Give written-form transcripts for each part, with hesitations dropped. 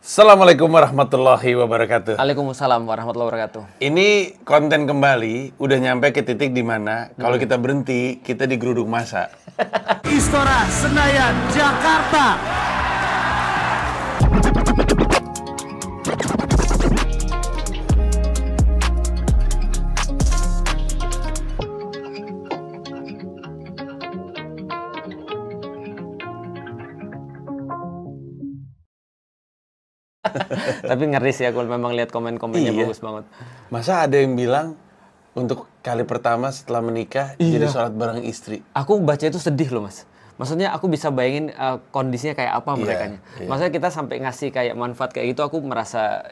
Assalamualaikum warahmatullahi wabarakatuh. Waalaikumsalam warahmatullahi wabarakatuh. Ini konten kembali, udah nyampe ke titik di mana kalau kita berhenti, kita digeruduk massa. Istora Senayan, Jakarta. Tapi ngeri sih aku memang lihat komen-komennya bagus banget. Masa ada yang bilang untuk kali pertama setelah menikah jadi sholat bareng istri? Aku baca itu sedih loh, Mas. Maksudnya aku bisa bayangin kondisinya kayak apa merekanya. Maksudnya kita sampai ngasih kayak manfaat kayak gitu, aku merasa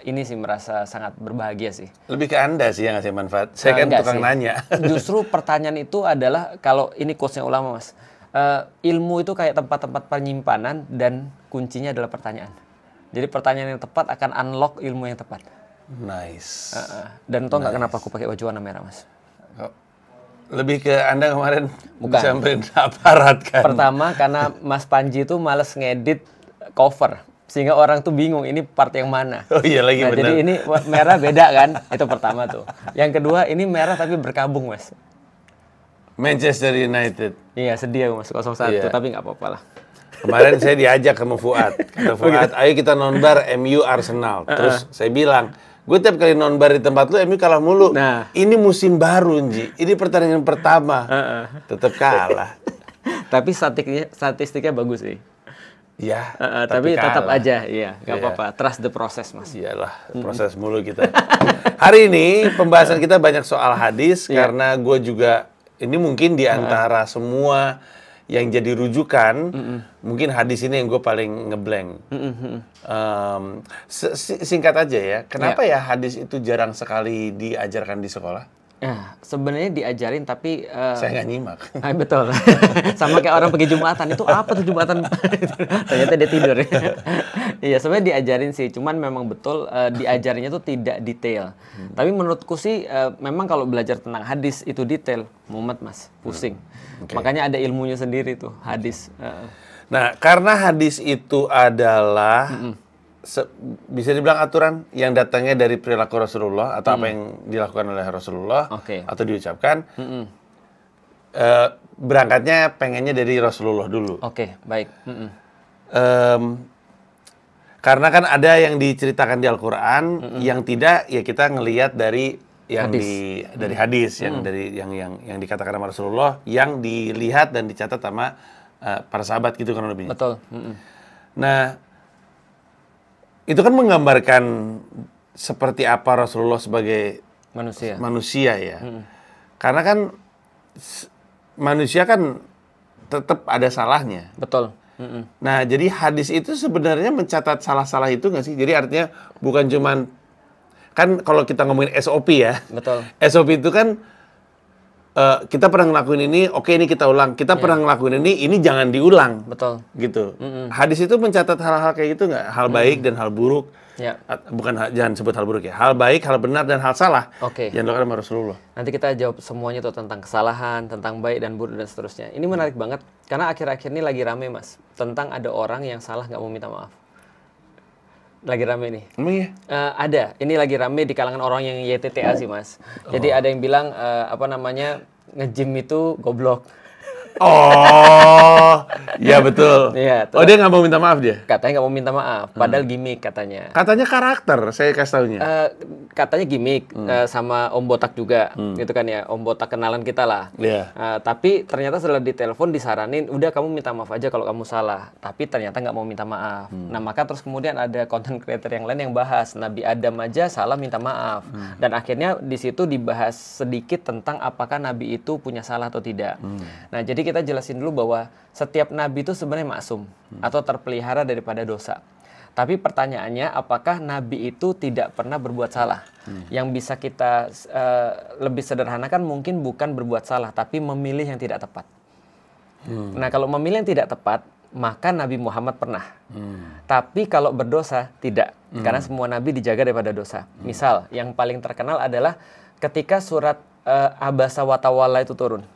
sangat berbahagia sih. Lebih ke Anda sih yang ngasih manfaat. Saya kan tukang nanya. Justru pertanyaan itu adalah, kalau ini quotes-nya ulama, Mas. Ilmu itu kayak tempat-tempat penyimpanan dan kuncinya adalah pertanyaan. Jadi pertanyaan yang tepat akan unlock ilmu yang tepat. Nice. Dan tau nggak kenapa aku pakai baju warna merah, Mas? Lebih ke Anda kemarin Bukan. sampai aparat kan? Pertama, karena Mas Panji itu males ngedit cover. Sehingga orang tuh bingung, ini part yang mana. Oh iya lagi, benar. Jadi ini merah beda kan? Itu pertama tuh. Yang kedua, ini merah tapi berkabung, Mas. Manchester United. Iya, sedih aku, Mas. 0-1, Iya. tapi nggak apa-apa lah. Kemarin saya diajak sama Fuad. Kata Fuad, ayo kita nonbar MU Arsenal. Terus saya bilang, gue tiap kali nonbar di tempat lu MU kalah mulu. Nah. Ini musim baru, Nji. Ini pertandingan pertama. Tetap kalah. Tapi statistiknya bagus sih. Ya, Tapi tetap kalah. aja, iya, nggak Iya. apa-apa. Trust the process, Mas. Iyalah, proses mulu kita. Hari ini pembahasan kita banyak soal hadis. Karena gue juga, ini mungkin di antara semua yang jadi rujukan, mungkin hadis ini yang gue paling ngeblank. Singkat aja ya, kenapa ya hadis itu jarang sekali diajarkan di sekolah? Nah, sebenarnya diajarin tapi Saya nggak nyimak. betul. Sama kayak orang pergi Jumatan, itu apa tuh Jumatan? Ternyata dia tidur. Iya, sebenarnya diajarin sih, cuman memang betul diajarinnya tuh tidak detail. Tapi menurutku sih memang kalau belajar tentang hadis itu detail, mumet, Mas, pusing. Makanya ada ilmunya sendiri tuh hadis. Nah, karena hadis itu adalah bisa dibilang aturan yang datangnya dari perilaku Rasulullah atau apa yang dilakukan oleh Rasulullah atau diucapkan, berangkatnya pengennya dari Rasulullah dulu. Oke, baik. Karena kan ada yang diceritakan di Al-Quran, yang tidak ya kita ngelihat dari yang Hadis. dari hadis, yang dari yang dikatakan sama Rasulullah, yang dilihat dan dicatat sama para sahabat gitu kan lebihnya. Betul. Nah, itu kan menggambarkan seperti apa Rasulullah sebagai manusia ya. Karena kan manusia kan tetap ada salahnya. Betul. Nah, jadi hadis itu sebenarnya mencatat salah-salah itu nggak sih? Jadi artinya bukan cuman, kan kalau kita ngomongin SOP ya. Betul. SOP itu kan kita pernah ngelakuin ini, oke ini kita ulang. Kita pernah ngelakuin ini jangan diulang. Betul. Gitu. Hadis itu mencatat hal-hal kayak gitu nggak? Hal baik dan hal buruk. Ya. Jangan sebut hal buruk ya. Hal baik, hal benar, dan hal salah. Oke. Yang dilakukan sama Rasulullah. Nanti kita jawab semuanya tuh tentang kesalahan, tentang baik dan buruk dan seterusnya. Ini menarik banget karena akhir-akhir ini lagi rame, Mas, tentang ada orang yang salah nggak mau minta maaf. Lagi rame nih. Emang iya? Ada. Ini lagi rame di kalangan orang yang YTTA sih, Mas. Jadi ada yang bilang nge-gym itu goblok. Oh, ya betul. Iya, Oh, dia nggak mau minta maaf dia? Katanya nggak mau minta maaf, padahal gimmick katanya. Katanya karakter, saya kasih taunya. Katanya gimmick sama Om Botak juga, gitu kan ya. Om Botak kenalan kita lah. Iya. Tapi ternyata setelah ditelepon disaranin, udah kamu minta maaf aja kalau kamu salah. Tapi ternyata nggak mau minta maaf. Nah, maka terus kemudian ada content creator yang lain yang bahas Nabi Adam aja salah minta maaf. Dan akhirnya di situ dibahas sedikit tentang apakah Nabi itu punya salah atau tidak. Nah, jadi kita jelasin dulu bahwa setiap Nabi itu sebenarnya maksum atau terpelihara daripada dosa. Tapi pertanyaannya, apakah Nabi itu tidak pernah berbuat salah? Yang bisa kita lebih sederhanakan mungkin bukan berbuat salah, tapi memilih yang tidak tepat. Nah, kalau memilih yang tidak tepat, maka Nabi Muhammad pernah. Tapi kalau berdosa, tidak. Karena semua Nabi dijaga daripada dosa. Misal, yang paling terkenal adalah ketika surat Abasa wa Tawalla itu turun,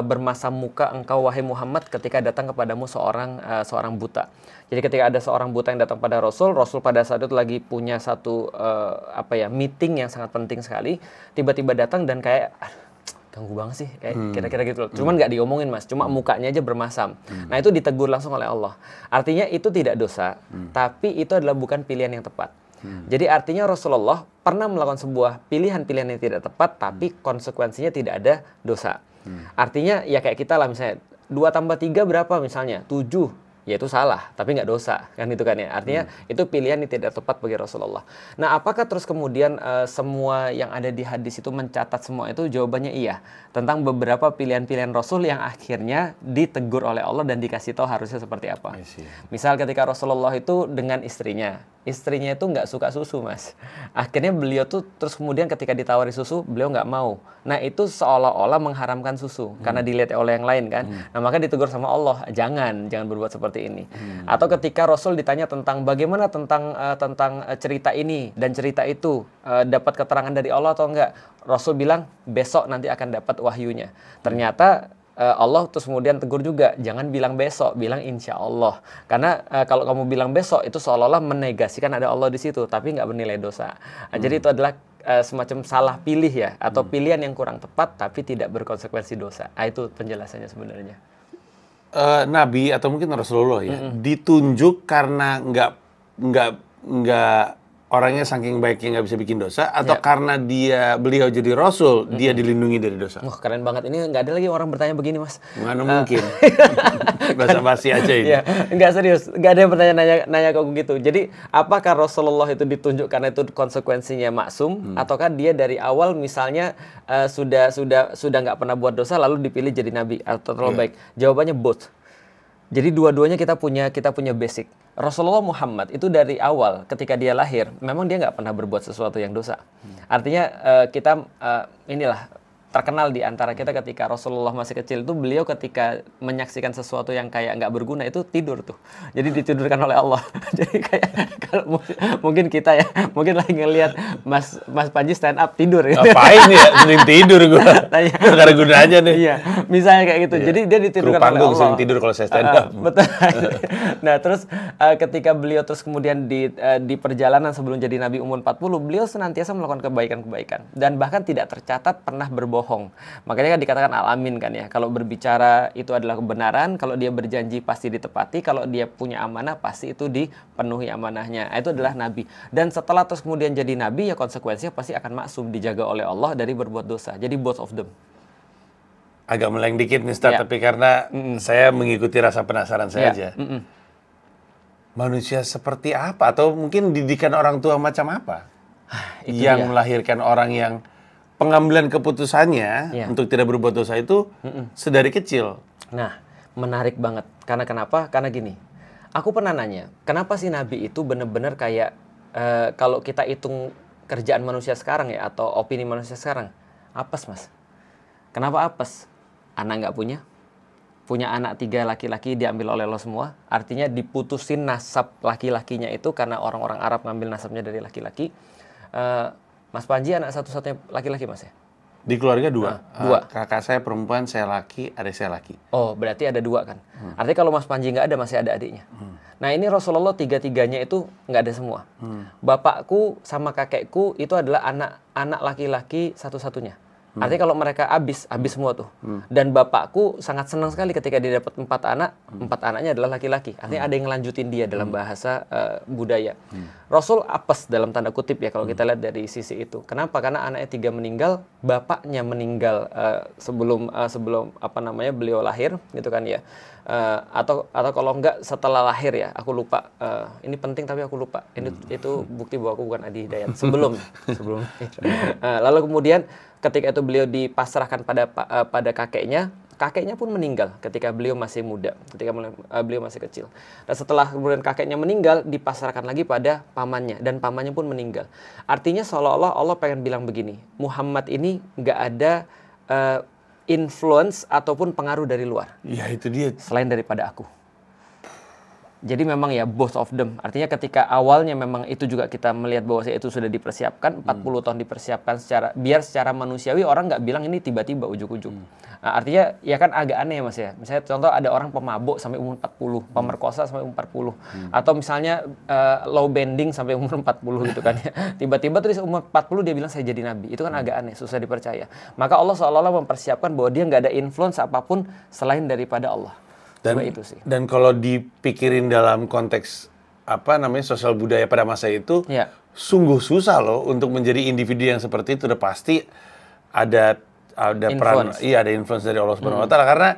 bermasa muka engkau wahai Muhammad ketika datang kepadamu seorang buta. Jadi ketika ada seorang buta yang datang pada Rasul pada saat itu lagi punya satu meeting yang sangat penting sekali, tiba-tiba datang dan kayak ganggu banget sih, kayak kira-kira gitu loh. Cuman nggak diomongin mas, cuma mukanya aja bermasam. Nah itu ditegur langsung oleh Allah. Artinya itu tidak dosa, tapi itu adalah bukan pilihan yang tepat. Jadi artinya Rasulullah pernah melakukan sebuah pilihan-pilihan yang tidak tepat, tapi konsekuensinya tidak ada dosa. Artinya ya kayak kita lah misalnya, 2 tambah 3 berapa misalnya? 7. Ya itu salah, tapi nggak dosa. Kan itu kan ya. Artinya itu pilihan yang tidak tepat bagi Rasulullah. Nah apakah terus kemudian semua yang ada di hadis itu mencatat semua itu? Jawabannya iya. Tentang beberapa pilihan-pilihan Rasul yang akhirnya ditegur oleh Allah dan dikasih tahu harusnya seperti apa. Misal ketika Rasulullah itu dengan istrinya itu nggak suka susu mas. Akhirnya beliau tuh terus kemudian ketika ditawari susu beliau nggak mau. Nah itu seolah-olah mengharamkan susu karena dilihat oleh yang lain kan. Nah maka ditegur sama Allah, jangan berbuat seperti ini. Atau ketika Rasul ditanya tentang bagaimana tentang cerita ini dan cerita itu dapat keterangan dari Allah atau enggak, Rasul bilang besok nanti akan dapat wahyunya. Ternyata Allah terus kemudian tegur juga, jangan bilang besok, bilang insya Allah. Karena kalau kamu bilang besok itu seolah-olah menegasikan ada Allah di situ, tapi nggak bernilai dosa. Jadi itu adalah semacam salah pilih ya, atau pilihan yang kurang tepat tapi tidak berkonsekuensi dosa. Itu penjelasannya sebenarnya. Nabi atau mungkin Rasulullah ya ditunjuk karena nggak orangnya saking baiknya nggak bisa bikin dosa, atau karena beliau jadi Rasul dia dilindungi dari dosa. Keren banget, ini nggak ada lagi orang bertanya begini mas. Mana mungkin basa-basi aja ini. Ya, nggak serius, nggak ada yang nanya ke aku gitu. Jadi apakah Rasulullah itu ditunjuk karena itu konsekuensinya maksum, ataukah dia dari awal misalnya sudah nggak pernah buat dosa lalu dipilih jadi nabi atau terlalu baik? Jawabannya both. Jadi dua-duanya kita punya basic. Rasulullah Muhammad itu dari awal ketika dia lahir memang dia nggak pernah berbuat sesuatu yang dosa. Artinya kita inilah terkenal di antara kita ketika Rasulullah masih kecil itu beliau ketika menyaksikan sesuatu yang kayak nggak berguna itu tidur tuh. Jadi ditidurkan oleh Allah. Jadi kayak kalau mungkin kita ya mungkin lagi ngelihat Mas Panji stand up tidur. Ngapain ya? Sering tidur gue. Gak ada gunanya nih. Iya, misalnya kayak gitu. Jadi dia ditidurkan oleh Allah. Sering tidur kalau saya stand up. Betul. Nah terus ketika beliau terus kemudian di perjalanan sebelum jadi Nabi umur 40, beliau senantiasa melakukan kebaikan-kebaikan dan bahkan tidak tercatat pernah berbohong. Makanya kan dikatakan al-amin kan ya. Kalau berbicara itu adalah kebenaran, kalau dia berjanji pasti ditepati, kalau dia punya amanah pasti itu dipenuhi amanahnya. Itu adalah nabi. Dan setelah terus kemudian jadi nabi ya konsekuensinya pasti akan maksum, dijaga oleh Allah dari berbuat dosa. Jadi both of them. Agak meleng dikit nih Ustaz, tapi karena saya mengikuti rasa penasaran saya aja. Manusia seperti apa? Atau mungkin didikan orang tua macam apa? Yang melahirkan orang yang pengambilan keputusannya untuk tidak berbuat dosa itu sedari kecil. Nah, menarik banget. Karena kenapa? Karena gini, aku pernah nanya, kenapa sih Nabi itu benar-benar kayak kalau kita hitung kerjaan manusia sekarang ya, atau opini manusia sekarang, apes mas. Kenapa apes? Anak nggak punya anak 3 laki-laki diambil oleh lo semua. Artinya diputusin nasab laki-lakinya itu karena orang-orang Arab ngambil nasabnya dari laki-laki. Mas Panji anak satu-satunya laki-laki mas ya? Di keluarga 2. 2. Kakak saya perempuan, saya laki, adik saya laki. Oh berarti ada 2 kan? Artinya kalau Mas Panji nggak ada masih ada adiknya. Nah ini Rasulullah 3-3-nya itu nggak ada semua. Bapakku sama kakekku itu adalah anak laki-laki satu-satunya. Artinya kalau mereka habis semua tuh. Dan bapakku sangat senang sekali ketika dia dapat 4 anak, 4 anaknya adalah laki-laki. Artinya ada yang ngelanjutin dia dalam bahasa budaya. Rasul apes dalam tanda kutip ya kalau kita lihat dari sisi itu. Kenapa? Karena anaknya 3 meninggal, bapaknya meninggal sebelum beliau lahir gitu kan ya. Atau kalau enggak setelah lahir ya, aku lupa. Ini penting tapi aku lupa. Itu bukti bahwa aku bukan Adi Hidayat. Sebelum. Lalu kemudian ketika itu beliau dipasrahkan pada kakeknya pun meninggal ketika beliau masih muda, ketika beliau masih kecil. Dan setelah kemudian kakeknya meninggal, dipasrahkan lagi pada pamannya, dan pamannya pun meninggal. Artinya seolah-olah Allah pengen bilang begini, Muhammad ini nggak ada influence ataupun pengaruh dari luar. Ya itu dia. Selain daripada aku. Jadi memang ya both of them. Artinya ketika awalnya memang itu juga kita melihat bahwa itu sudah dipersiapkan, 40 tahun dipersiapkan biar secara manusiawi orang nggak bilang ini tiba-tiba ujuk-ujuk. Nah, artinya ya kan agak aneh ya Mas ya. Misalnya contoh ada orang pemabuk sampai umur 40, pemerkosa sampai umur 40. Atau misalnya low bending sampai umur 40 gitu kan ya. Tiba-tiba terus umur 40 dia bilang saya jadi nabi. Itu kan agak aneh, susah dipercaya. Maka Allah seolah-olah mempersiapkan bahwa dia nggak ada influence apapun selain daripada Allah. Itu sih. Dan kalau dipikirin dalam konteks sosial budaya pada masa itu, sungguh susah loh untuk menjadi individu yang seperti itu. Udah pasti ada peran, ada influence dari Allah Subhanahu Wa Taala, karena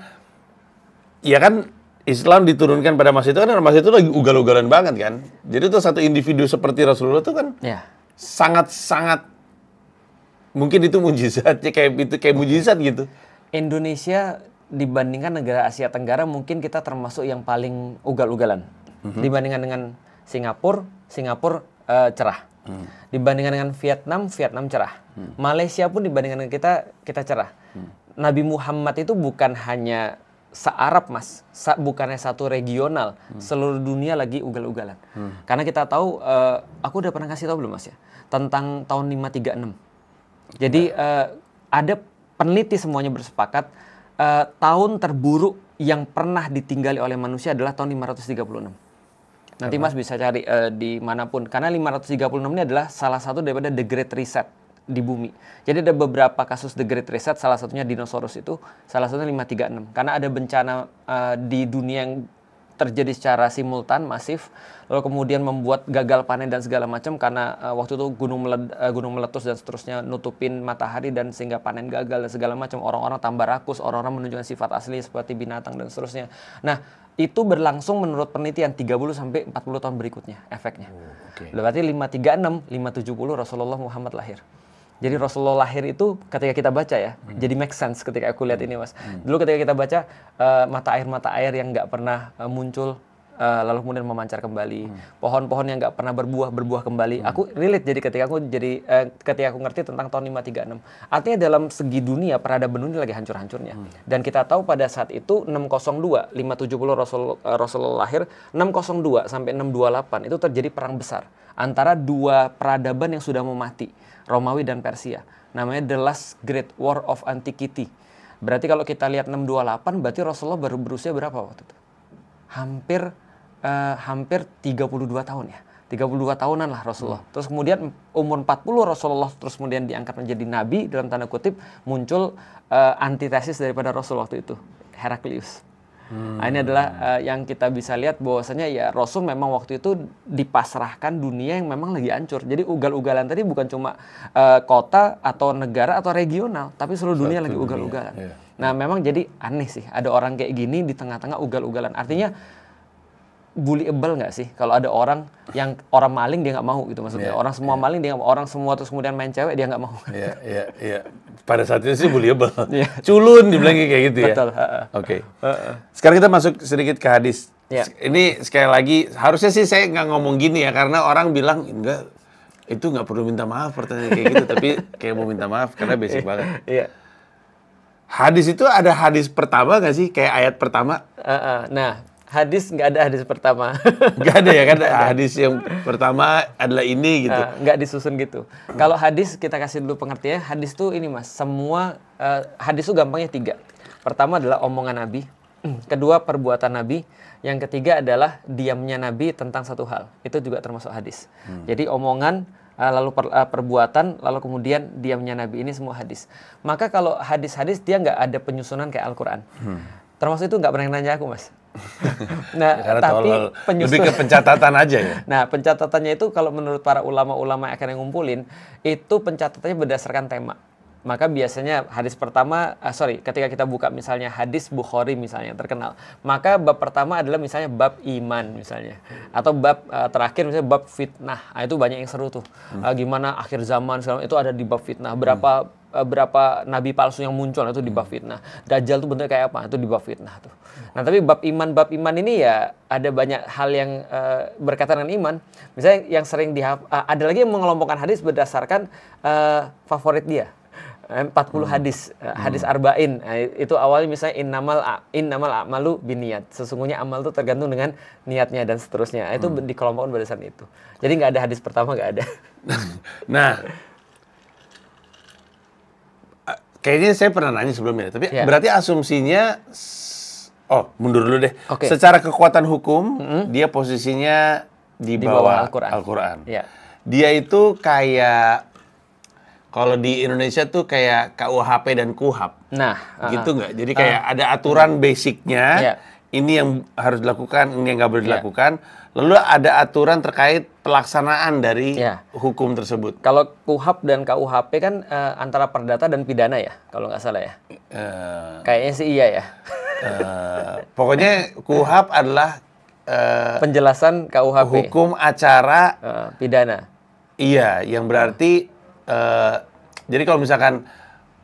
ya kan Islam diturunkan pada masa itu kan masa itu lagi ugal-ugalan banget kan. Jadi tuh satu individu seperti Rasulullah tuh kan sangat mungkin itu mujizatnya kayak mujizat gitu. Indonesia dibandingkan negara Asia Tenggara mungkin kita termasuk yang paling ugal-ugalan. Dibandingkan dengan Singapura cerah. Dibandingkan dengan Vietnam cerah. Malaysia pun dibandingkan dengan kita cerah. Nabi Muhammad itu bukan hanya se-Arab Mas, bukannya satu regional, seluruh dunia lagi ugal-ugalan. Karena kita tahu, aku udah pernah kasih tahu belum Mas ya, tentang tahun 536. Jadi ada peneliti semuanya bersepakat tahun terburuk yang pernah ditinggali oleh manusia adalah tahun 536. Nanti Mas bisa cari di manapun. Karena 536 ini adalah salah satu daripada The Great Reset di bumi. Jadi ada beberapa kasus The Great Reset, salah satunya dinosaurus itu, salah satunya 536. Karena ada bencana di dunia yang terjadi secara simultan, masif, lalu kemudian membuat gagal panen dan segala macam karena waktu itu gunung meletus dan seterusnya nutupin matahari dan sehingga panen gagal dan segala macam. Orang-orang tambah rakus, orang-orang menunjukkan sifat asli seperti binatang dan seterusnya. Nah, itu berlangsung menurut penelitian 30 sampai 40 tahun berikutnya efeknya. Berarti 536, 570 Rasulullah Muhammad lahir. Jadi Rasulullah lahir itu ketika kita baca ya, jadi make sense ketika aku lihat ini Mas. Dulu ketika kita baca mata air yang nggak pernah muncul, lalu kemudian memancar kembali, pohon-pohon yang nggak pernah berbuah kembali. Aku relate jadi ketika aku ngerti tentang tahun 536. Artinya dalam segi dunia peradaban dunia lagi hancur-hancurnya. Dan kita tahu pada saat itu 602, 570 Rasulullah lahir, 602 sampai 628 itu terjadi perang besar antara dua peradaban yang sudah mau mati. Romawi dan Persia. Namanya The Last Great War of Antiquity. Berarti kalau kita lihat 628, berarti Rasulullah baru berusia berapa waktu itu? Hampir 32 tahun ya. 32 tahunan lah Rasulullah. Terus kemudian umur 40 Rasulullah terus kemudian diangkat menjadi nabi, dalam tanda kutip muncul antitesis daripada Rasul waktu itu, Heraklius. Nah, ini adalah yang kita bisa lihat bahwasanya ya Rasul memang waktu itu dipasrahkan dunia yang memang lagi hancur. Jadi ugal-ugalan tadi bukan cuma kota atau negara atau regional, tapi seluruh dunia lagi ugal-ugalan. Nah, memang jadi aneh sih ada orang kayak gini di tengah-tengah ugal-ugalan. Artinya bullyable nggak sih kalau ada orang maling dia nggak mau gitu maksudnya. Orang semua maling dia nggak mau, orang semua terus kemudian main cewek dia nggak mau. Iya. Pada saat itu sih bullyable. Culun dibilang kayak gitu ya. Betul. Oke. Sekarang kita masuk sedikit ke hadis. Ini sekali lagi harusnya sih saya nggak ngomong gini ya karena orang bilang enggak itu nggak perlu minta maaf pertanyaan kayak gitu tapi kayak mau minta maaf karena basic banget. Hadis itu ada hadis pertama nggak sih kayak ayat pertama? Nah. Hadis nggak ada hadis pertama. Nggak ada ya kan? Hadis yang pertama adalah ini gitu. Nggak disusun gitu. Kalau hadis kita kasih dulu pengertiannya. Hadis tuh ini Mas. Semua hadis tuh gampangnya 3. Pertama adalah omongan Nabi. Kedua perbuatan Nabi. Yang ketiga adalah diamnya Nabi tentang satu hal. Itu juga termasuk hadis. Jadi omongan lalu perbuatan, lalu kemudian diamnya Nabi, ini semua hadis. Maka kalau hadis-hadis dia nggak ada penyusunan kayak Al-Quran. Termasuk itu nggak pernah nanya aku Mas. Nah, karena tapi lebih ke pencatatan aja ya. Nah, pencatatannya itu kalau menurut para ulama-ulama yang akan ngumpulin, itu pencatatannya berdasarkan tema. Maka biasanya hadis pertama, ketika kita buka misalnya hadis Bukhari misalnya terkenal, maka bab pertama adalah misalnya bab iman misalnya, atau bab terakhir misalnya bab fitnah. Nah, itu banyak yang seru tuh. Gimana akhir zaman segala itu ada di bab fitnah. Berapa nabi palsu yang muncul itu di bab fitnah. Dajjal tuh bentuknya kayak apa? Itu di bab fitnah tuh. Nah, tapi bab iman ini ya ada banyak hal yang berkaitan dengan iman. Misalnya yang sering ada lagi yang mengelompokkan hadis berdasarkan favorit dia. hadis, hadis arba'in. Nah, itu awalnya misalnya innamal a'malu binniyat. Sesungguhnya amal itu tergantung dengan niatnya dan seterusnya. Itu dikelompokkan berdasarkan itu. Jadi nggak ada hadis pertama, nggak ada. Nah, kayaknya saya pernah nanya sebelumnya, tapi berarti asumsinya, mundur dulu deh. Oke. Secara kekuatan hukum, dia posisinya di bawah Al-Quran. Ya. Dia itu kayak, kalau di Indonesia tuh kayak KUHP dan KUHAP. Nah, gitu nggak? Jadi kayak ada aturan basicnya, ini yang harus dilakukan, ini yang nggak boleh dilakukan. Lalu ada aturan terkait pelaksanaan dari hukum tersebut. Kalau KUHAP dan KUHP kan antara perdata dan pidana ya, kalau nggak salah ya. Kayaknya sih iya ya. Pokoknya KUHAP adalah penjelasan KUHP. Hukum acara pidana. Iya, yang berarti jadi kalau misalkan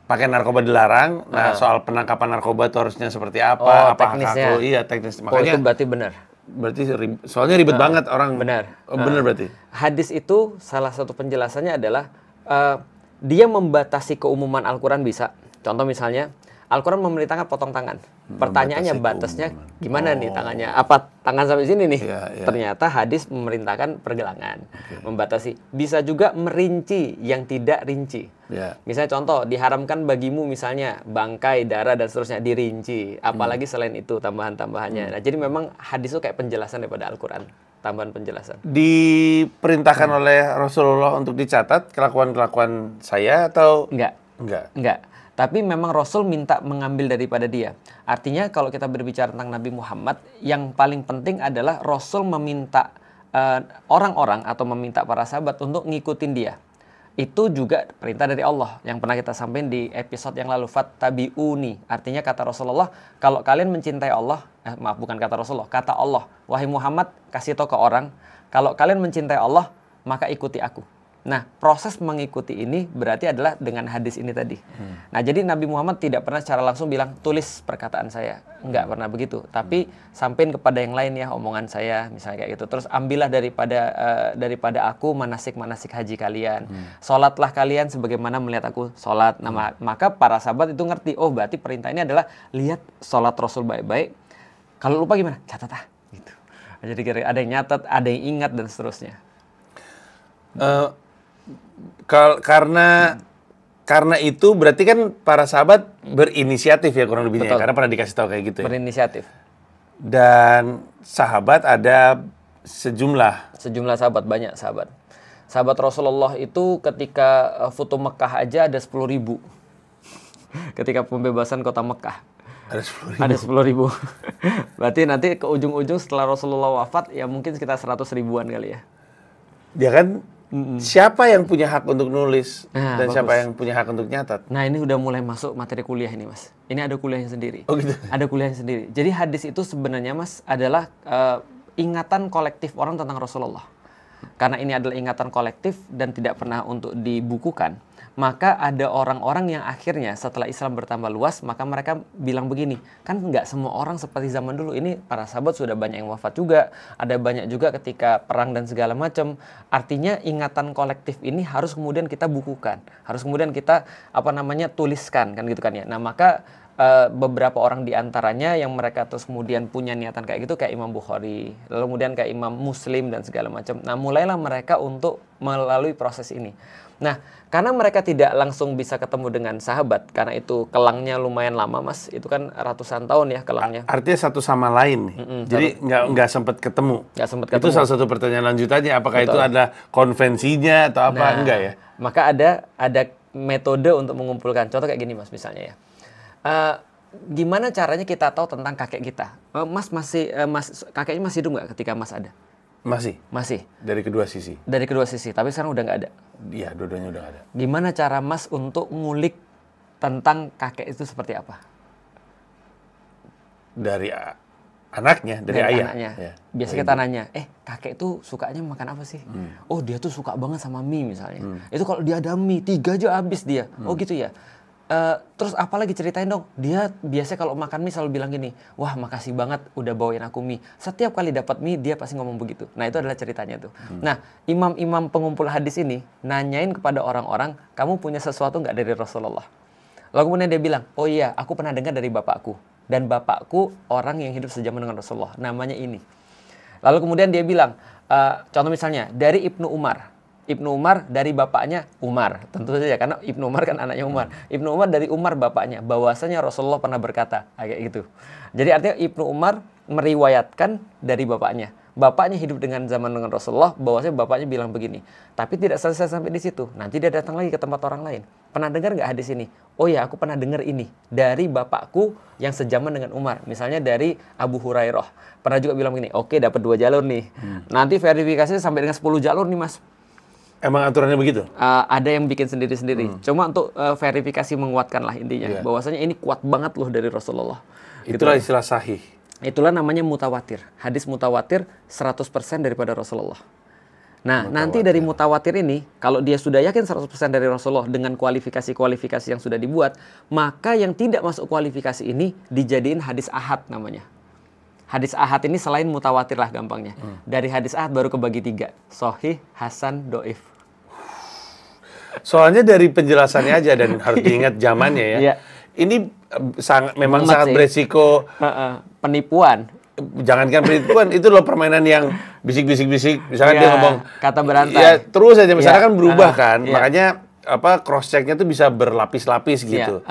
pakai narkoba dilarang, soal penangkapan narkoba itu harusnya seperti apa, teknisnya. Teknis. Makanya itu berarti benar. Berarti soalnya ribet banget orang. Benar. Benar berarti. Hadis itu salah satu penjelasannya adalah dia membatasi keumuman Al-Quran bisa. Contoh misalnya Al-Quran memerintahkan potong tangan. Pertanyaannya batasnya gimana nih tangannya? Apa tangan sampai sini nih? Ternyata hadis memerintahkan pergelangan. Membatasi. Bisa juga merinci yang tidak rinci. Misalnya contoh, diharamkan bagimu misalnya bangkai, darah, dan seterusnya. Dirinci. Apalagi selain itu tambahan-tambahannya. Nah, jadi memang hadis itu kayak penjelasan daripada Al-Quran. Tambahan penjelasan. Diperintahkan oleh Rasulullah untuk dicatat kelakuan-kelakuan saya atau? Enggak. Tapi memang Rasul minta mengambil daripada dia. Artinya kalau kita berbicara tentang Nabi Muhammad, yang paling penting adalah Rasul meminta orang-orang atau meminta para sahabat untuk ngikutin dia. Itu juga perintah dari Allah yang pernah kita sampaikan di episode yang lalu, fattabi'uni. Artinya kata Rasulullah, kalau kalian mencintai Allah, bukan kata Rasulullah, kata Allah, wahai Muhammad, kasih tahu ke orang, kalau kalian mencintai Allah, maka ikuti aku. Nah, proses mengikuti ini berarti adalah dengan hadis ini tadi. Nah, jadi Nabi Muhammad tidak pernah secara langsung bilang, tulis perkataan saya. Enggak pernah begitu. Tapi sampein kepada yang lain ya omongan saya, misalnya kayak gitu. Terus ambillah daripada aku manasik-manasik haji kalian. Sholatlah kalian sebagaimana melihat aku sholat. Nah, maka para sahabat itu ngerti, oh berarti perintah ini adalah lihat sholat Rasul baik-baik. Kalau lupa gimana? Catat gitu. Jadi ada yang nyatat, ada yang ingat, dan seterusnya. Karena itu berarti kan para sahabat berinisiatif ya kurang lebihnya ya, karena pernah dikasih tahu kayak gitu ya. Berinisiatif. Dan sahabat ada sejumlah sahabat, banyak sahabat. Sahabat Rasulullah itu ketika Futuh Mekah aja ada 10.000. Ketika pembebasan kota Mekah. Ada 10.000. Berarti nanti ke ujung-ujung setelah Rasulullah wafat ya mungkin sekitar 100 ribuan kali ya. Ya kan? Siapa yang punya hak untuk nulis dan bagus. siapa yang punya hak untuk nyatat? Nah, ini udah mulai masuk materi kuliah ini, Mas. Ini ada kuliahnya sendiri. Oh gitu. Ada kuliahnya sendiri. Jadi hadis itu sebenarnya, Mas, adalah ingatan kolektif orang tentang Rasulullah. Karena ini adalah ingatan kolektif dan tidak pernah untuk dibukukan. Maka ada orang-orang yang akhirnya setelah Islam bertambah luas, maka mereka bilang begini, kan nggak semua orang seperti zaman dulu. Ini para sahabat sudah banyak yang wafat juga, ada banyak juga ketika perang dan segala macam. Artinya ingatan kolektif ini harus kemudian kita bukukan, harus kemudian kita tuliskan, kan gitu kan ya. Nah maka beberapa orang di antaranya yang mereka terus kemudian punya niatan kayak gitu, kayak Imam Bukhari, lalu kemudian kayak Imam Muslim dan segala macam. Nah mulailah mereka untuk melalui proses ini. Nah, karena mereka tidak langsung bisa ketemu dengan sahabat, karena itu kelangnya lumayan lama, Mas. Itu kan ratusan tahun ya kelangnya. Artinya satu sama lain nih. Jadi nggak sempat ketemu. Itu salah satu pertanyaan lanjutannya. Apakah itu ada konvensinya atau apa? Enggak ya? Maka ada metode untuk mengumpulkan. Contoh kayak gini, Mas, misalnya ya. Gimana caranya kita tahu tentang kakek kita? Kakeknya masih hidup nggak ketika Mas ada? Masih. Dari kedua sisi. Tapi sekarang udah nggak ada. Iya, dua-duanya udah nggak ada. Gimana cara Mas untuk ngulik tentang kakek itu seperti apa? Dari anaknya, dari ayah. Anaknya. Ya. Biasa kita nanya, kakek itu sukanya makan apa sih? Oh, dia tuh suka banget sama mie misalnya. Itu kalau dia ada mie, 3 aja habis dia. Oh gitu ya. Terus apa lagi ceritain dong? Dia biasa kalau makan mie selalu bilang gini, wah makasih banget udah bawain aku mie. Setiap kali dapat mie dia pasti ngomong begitu. Nah itu adalah ceritanya tuh. Nah imam-imam pengumpul hadis ini nanyain kepada orang-orang, kamu punya sesuatu nggak dari Rasulullah? Lalu kemudian dia bilang, oh iya aku pernah dengar dari bapakku. Dan bapakku orang yang hidup sejaman dengan Rasulullah. Namanya ini. Lalu kemudian dia bilang, contoh misalnya dari Ibnu Umar. Ibnu Umar dari bapaknya Umar, tentu saja karena Ibnu Umar kan anaknya Umar. Ibnu Umar dari Umar bapaknya, bahwasanya Rasulullah pernah berkata, kayak gitu. Jadi artinya Ibnu Umar meriwayatkan dari bapaknya. Bapaknya hidup dengan zaman dengan Rasulullah, bahwasanya bapaknya bilang begini. Tapi tidak selesai sampai di situ. Nanti dia datang lagi ke tempat orang lain. Pernah dengar nggak hadis ini? Oh ya, aku pernah dengar ini dari bapakku yang sejaman dengan Umar. Misalnya dari Abu Hurairah. Pernah juga bilang begini, oke dapat 2 jalur nih. Nanti verifikasinya sampai dengan 10 jalur nih mas. Emang aturannya begitu? Ada yang bikin sendiri-sendiri. Cuma untuk verifikasi menguatkan lah intinya. Bahwasanya ini kuat banget loh dari Rasulullah. Itulah istilah sahih. Itulah namanya mutawatir. Hadis mutawatir 100% daripada Rasulullah. Nah, nanti dari mutawatir ini, kalau dia sudah yakin 100% dari Rasulullah dengan kualifikasi-kualifikasi yang sudah dibuat, maka yang tidak masuk kualifikasi ini dijadiin hadis ahad namanya. Hadis ahad ini selain mutawatir lah gampangnya. Dari hadis ahad baru kebagi 3. Sahih, hasan, doif. Soalnya dari penjelasannya aja dan harus diingat zamannya ya. Iya. Ini memang sangat beresiko penipuan. Jangankan penipuan, itu loh permainan yang bisik-bisik-bisik. Misalkan dia ngomong kata berantai. Ya terus aja misalnya kan berubah kan. Iya. Makanya cross checknya tuh bisa berlapis-lapis gitu.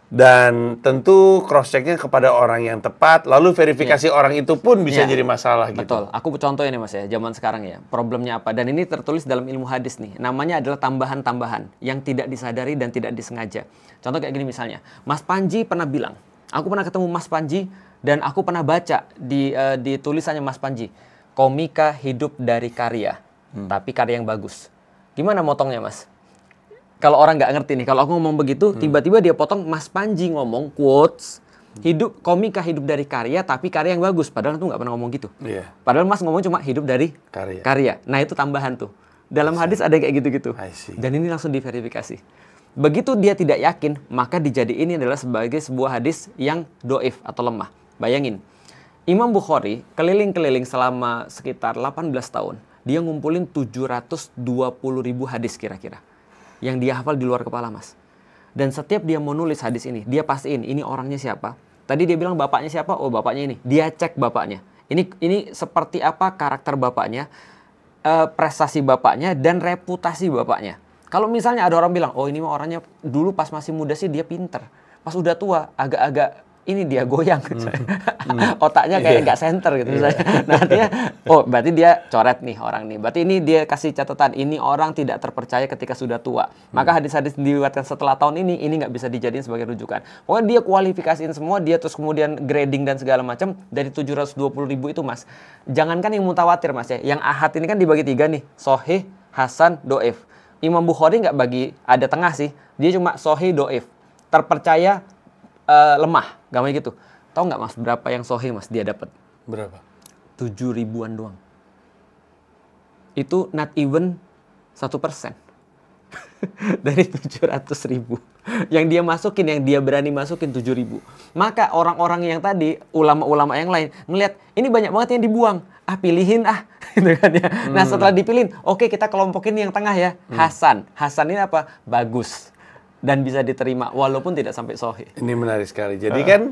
Dan tentu cross checknya kepada orang yang tepat, lalu verifikasi orang itu pun bisa jadi masalah gitu. Betul. Aku contoh ini mas ya, zaman sekarang ya. Problemnya apa? Dan ini tertulis dalam ilmu hadis nih. Namanya adalah tambahan-tambahan yang tidak disadari dan tidak disengaja. Contoh kayak gini misalnya, Mas Panji pernah bilang, aku pernah ketemu Mas Panji dan aku pernah baca di tulisannya Mas Panji, komika hidup dari karya, tapi karya yang bagus. Gimana motongnya mas? Kalau orang nggak ngerti nih, kalau aku ngomong begitu, tiba-tiba dia potong Mas Panji ngomong quotes, komika hidup dari karya, tapi karya yang bagus. Padahal tuh nggak pernah ngomong gitu. Padahal Mas ngomong cuma hidup dari karya. Nah itu tambahan tuh. Dalam hadis ada kayak gitu-gitu. Dan ini langsung diverifikasi. Begitu dia tidak yakin, maka dijadiin ini adalah sebagai sebuah hadis yang doif atau lemah. Bayangin, Imam Bukhari keliling-keliling selama sekitar 18 tahun. Dia ngumpulin 720.000 hadis kira-kira. Yang dia hafal di luar kepala mas. Dan setiap dia mau nulis hadis ini, dia pastiin ini orangnya siapa. Tadi dia bilang bapaknya siapa, oh bapaknya ini. Dia cek bapaknya. Ini seperti apa karakter bapaknya, prestasi bapaknya, dan reputasi bapaknya. Kalau misalnya ada orang bilang, oh ini mah orangnya dulu pas masih muda sih dia pinter. Pas udah tua, agak-agak ini dia goyang. Otaknya kayak nggak center gitu misalnya. Nah artinya, oh berarti dia coret nih orang nih. Berarti ini dia kasih catatan, ini orang tidak terpercaya ketika sudah tua. Maka hadis-hadis diriwayatkan setelah tahun ini nggak bisa dijadiin sebagai rujukan. Pokoknya dia kualifikasiin semua, dia terus kemudian grading dan segala macam dari 720.000 itu mas. Jangankan yang mutawatir mas ya, yang ahad ini kan dibagi 3 nih, sahih, hasan, doif. Imam Bukhari nggak bagi ada tengah sih, dia cuma sahih, doif. Terpercaya, lemah, gampang gitu. Tahu nggak mas berapa yang sahih mas dia dapat? Berapa? 7.000-an doang. Itu not even 1% dari 700.000 yang dia masukin, yang dia berani masukin 7.000. Maka orang-orang yang tadi, ulama-ulama yang lain ngelihat ini banyak banget yang dibuang, pilihin gitu kan ya. Nah setelah dipilihin, oke kita kelompokin yang tengah ya, Hasan ini apa? Bagus dan bisa diterima walaupun tidak sampai sahih. Ini menarik sekali. Jadi kan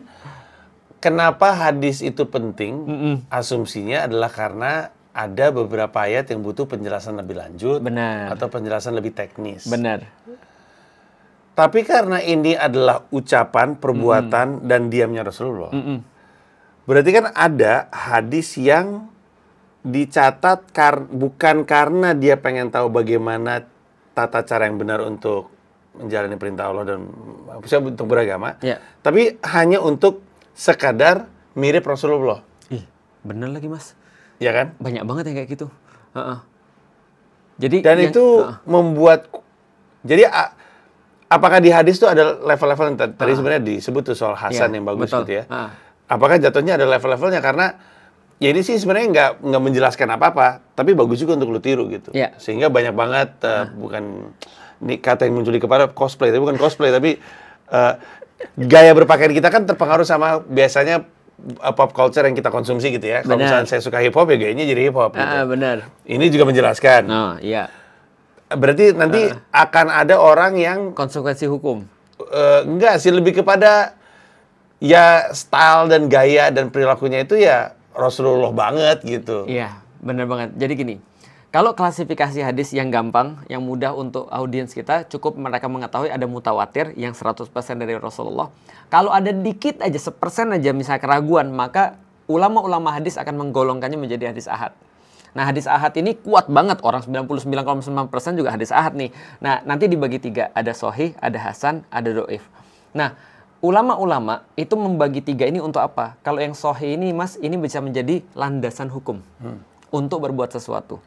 kenapa hadis itu penting? Asumsinya adalah karena ada beberapa ayat yang butuh penjelasan lebih lanjut. Benar. Atau penjelasan lebih teknis. Benar. Tapi karena ini adalah ucapan, perbuatan, dan diamnya Rasulullah. Berarti kan ada hadis yang dicatat bukan karena dia pengen tahu bagaimana tata cara yang benar untuk menjalani perintah Allah dan untuk beragama, tapi hanya untuk sekadar mirip Rasulullah. Bener lagi mas. Ya kan? Banyak banget yang kayak gitu. Jadi dan itu membuat, jadi apakah di hadis itu ada level-level yang tadi sebenarnya disebut tuh soal hasan yang bagus gitu ya? Apakah jatuhnya ada level-levelnya karena ya ini sih sebenarnya nggak menjelaskan apa-apa, tapi bagus juga untuk lu tiru gitu. Sehingga banyak banget bukan ini kata yang muncul di kepala cosplay, tapi bukan cosplay, tapi gaya berpakaian kita kan terpengaruh sama biasanya pop culture yang kita konsumsi gitu ya. Kalau misalnya saya suka hip hop ya gayanya jadi hip hop gitu. Benar. Ini juga menjelaskan. Oh, iya. Berarti nanti akan ada orang yang Konsekuensi hukum. enggak sih, lebih kepada ya style dan gaya dan perilakunya itu ya Rasulullah banget gitu. Iya, benar banget. Jadi gini, kalau klasifikasi hadis yang gampang, yang mudah untuk audiens kita, cukup mereka mengetahui ada mutawatir yang 100% dari Rasulullah. Kalau ada dikit aja, 1% aja misalnya keraguan, maka ulama-ulama hadis akan menggolongkannya menjadi hadis ahad. Nah, hadis ahad ini kuat banget, orang 99,9% juga hadis ahad nih. Nah, nanti dibagi 3, ada sahih, ada hasan, ada do'if. Nah, ulama-ulama itu membagi 3 ini untuk apa? Kalau yang sahih ini, Mas, ini bisa menjadi landasan hukum untuk berbuat sesuatu.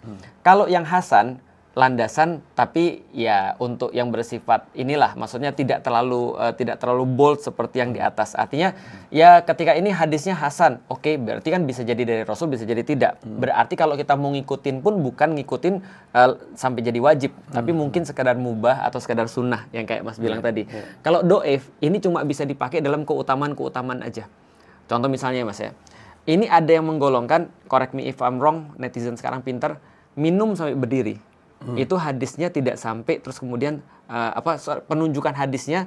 Kalau yang hasan, landasan tapi ya untuk yang bersifat inilah, maksudnya tidak terlalu bold seperti yang di atas. Artinya ya ketika ini hadisnya hasan, oke, berarti kan bisa jadi dari Rasul, bisa jadi tidak. Berarti kalau kita mau ngikutin pun bukan ngikutin sampai jadi wajib, tapi mungkin sekadar mubah atau sekadar sunnah yang kayak Mas bilang tadi. Kalau do'if ini cuma bisa dipakai dalam keutamaan-keutamaan aja. Contoh misalnya Mas ya, ini ada yang menggolongkan, correct me if I'm wrong, netizen sekarang pinter, minum sampai berdiri. Itu hadisnya tidak sampai, terus kemudian penunjukan hadisnya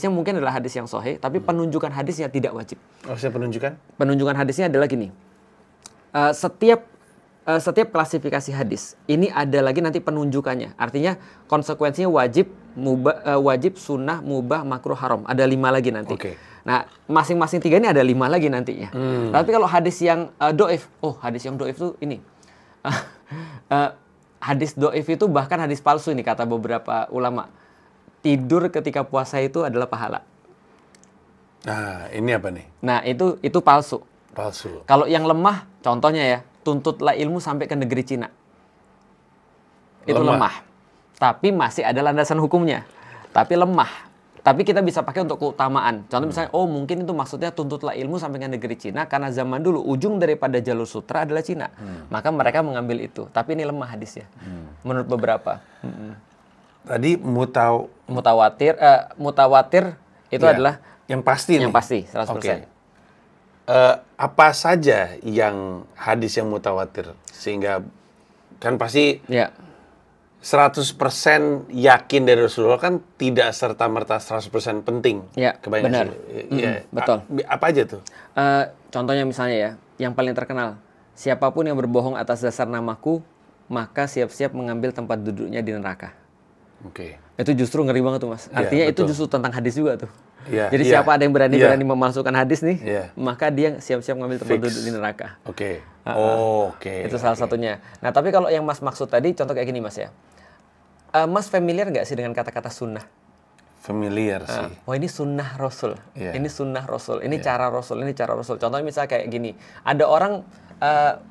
mungkin adalah hadis yang sahih, tapi penunjukan hadisnya tidak wajib. Maksudnya penunjukan? Penunjukan hadisnya adalah gini, setiap klasifikasi hadis ini ada lagi nanti penunjukannya. Artinya konsekuensinya wajib, wajib, sunnah, mubah, makruh, haram. Ada 5 lagi nanti. Okay. Nah, masing-masing 3 ini ada 5 lagi nantinya. Tapi kalau hadis yang do'if, hadis yang do'if itu ini. Hadis do'if itu bahkan hadis palsu ini kata beberapa ulama. Tidur ketika puasa itu adalah pahala. Nah, ini apa nih? Nah, itu palsu. Palsu. Kalau yang lemah, contohnya ya, tuntutlah ilmu sampai ke negeri Cina. Itu lemah. Tapi masih ada landasan hukumnya. Tapi lemah. Tapi kita bisa pakai untuk keutamaan. Contoh misalnya, mungkin itu maksudnya tuntutlah ilmu sampai ke negeri Cina, karena zaman dulu ujung daripada jalur sutra adalah Cina. Maka mereka mengambil itu. Tapi ini lemah hadisnya. Menurut beberapa. Tadi mutawatir itu adalah yang pasti nih. Yang pasti, 100%. Okay. Apa saja yang hadis yang mutawatir? Sehingga kan pasti 100% yakin dari Rasulullah kan tidak serta-merta 100% penting. Ya, benar. Betul. Apa aja tuh? Contohnya misalnya ya, yang paling terkenal, siapapun yang berbohong atas dasar namaku, maka siap-siap mengambil tempat duduknya di neraka. Oke. Itu justru ngeri banget tuh Mas. Artinya itu justru tentang hadis juga tuh. Jadi siapa ada yang berani memasukkan hadis nih, maka dia siap-siap mengambil tempat duduk di neraka. Oke. Itu salah satunya. Nah, tapi kalau yang Mas maksud tadi, contoh kayak gini Mas ya. Mas familiar nggak sih dengan kata-kata sunnah? Familiar sih. Ini sunnah Rasul. Ini sunnah Rasul. Ini cara Rasul. Ini cara Rasul. Contohnya misalnya kayak gini. Ada orang,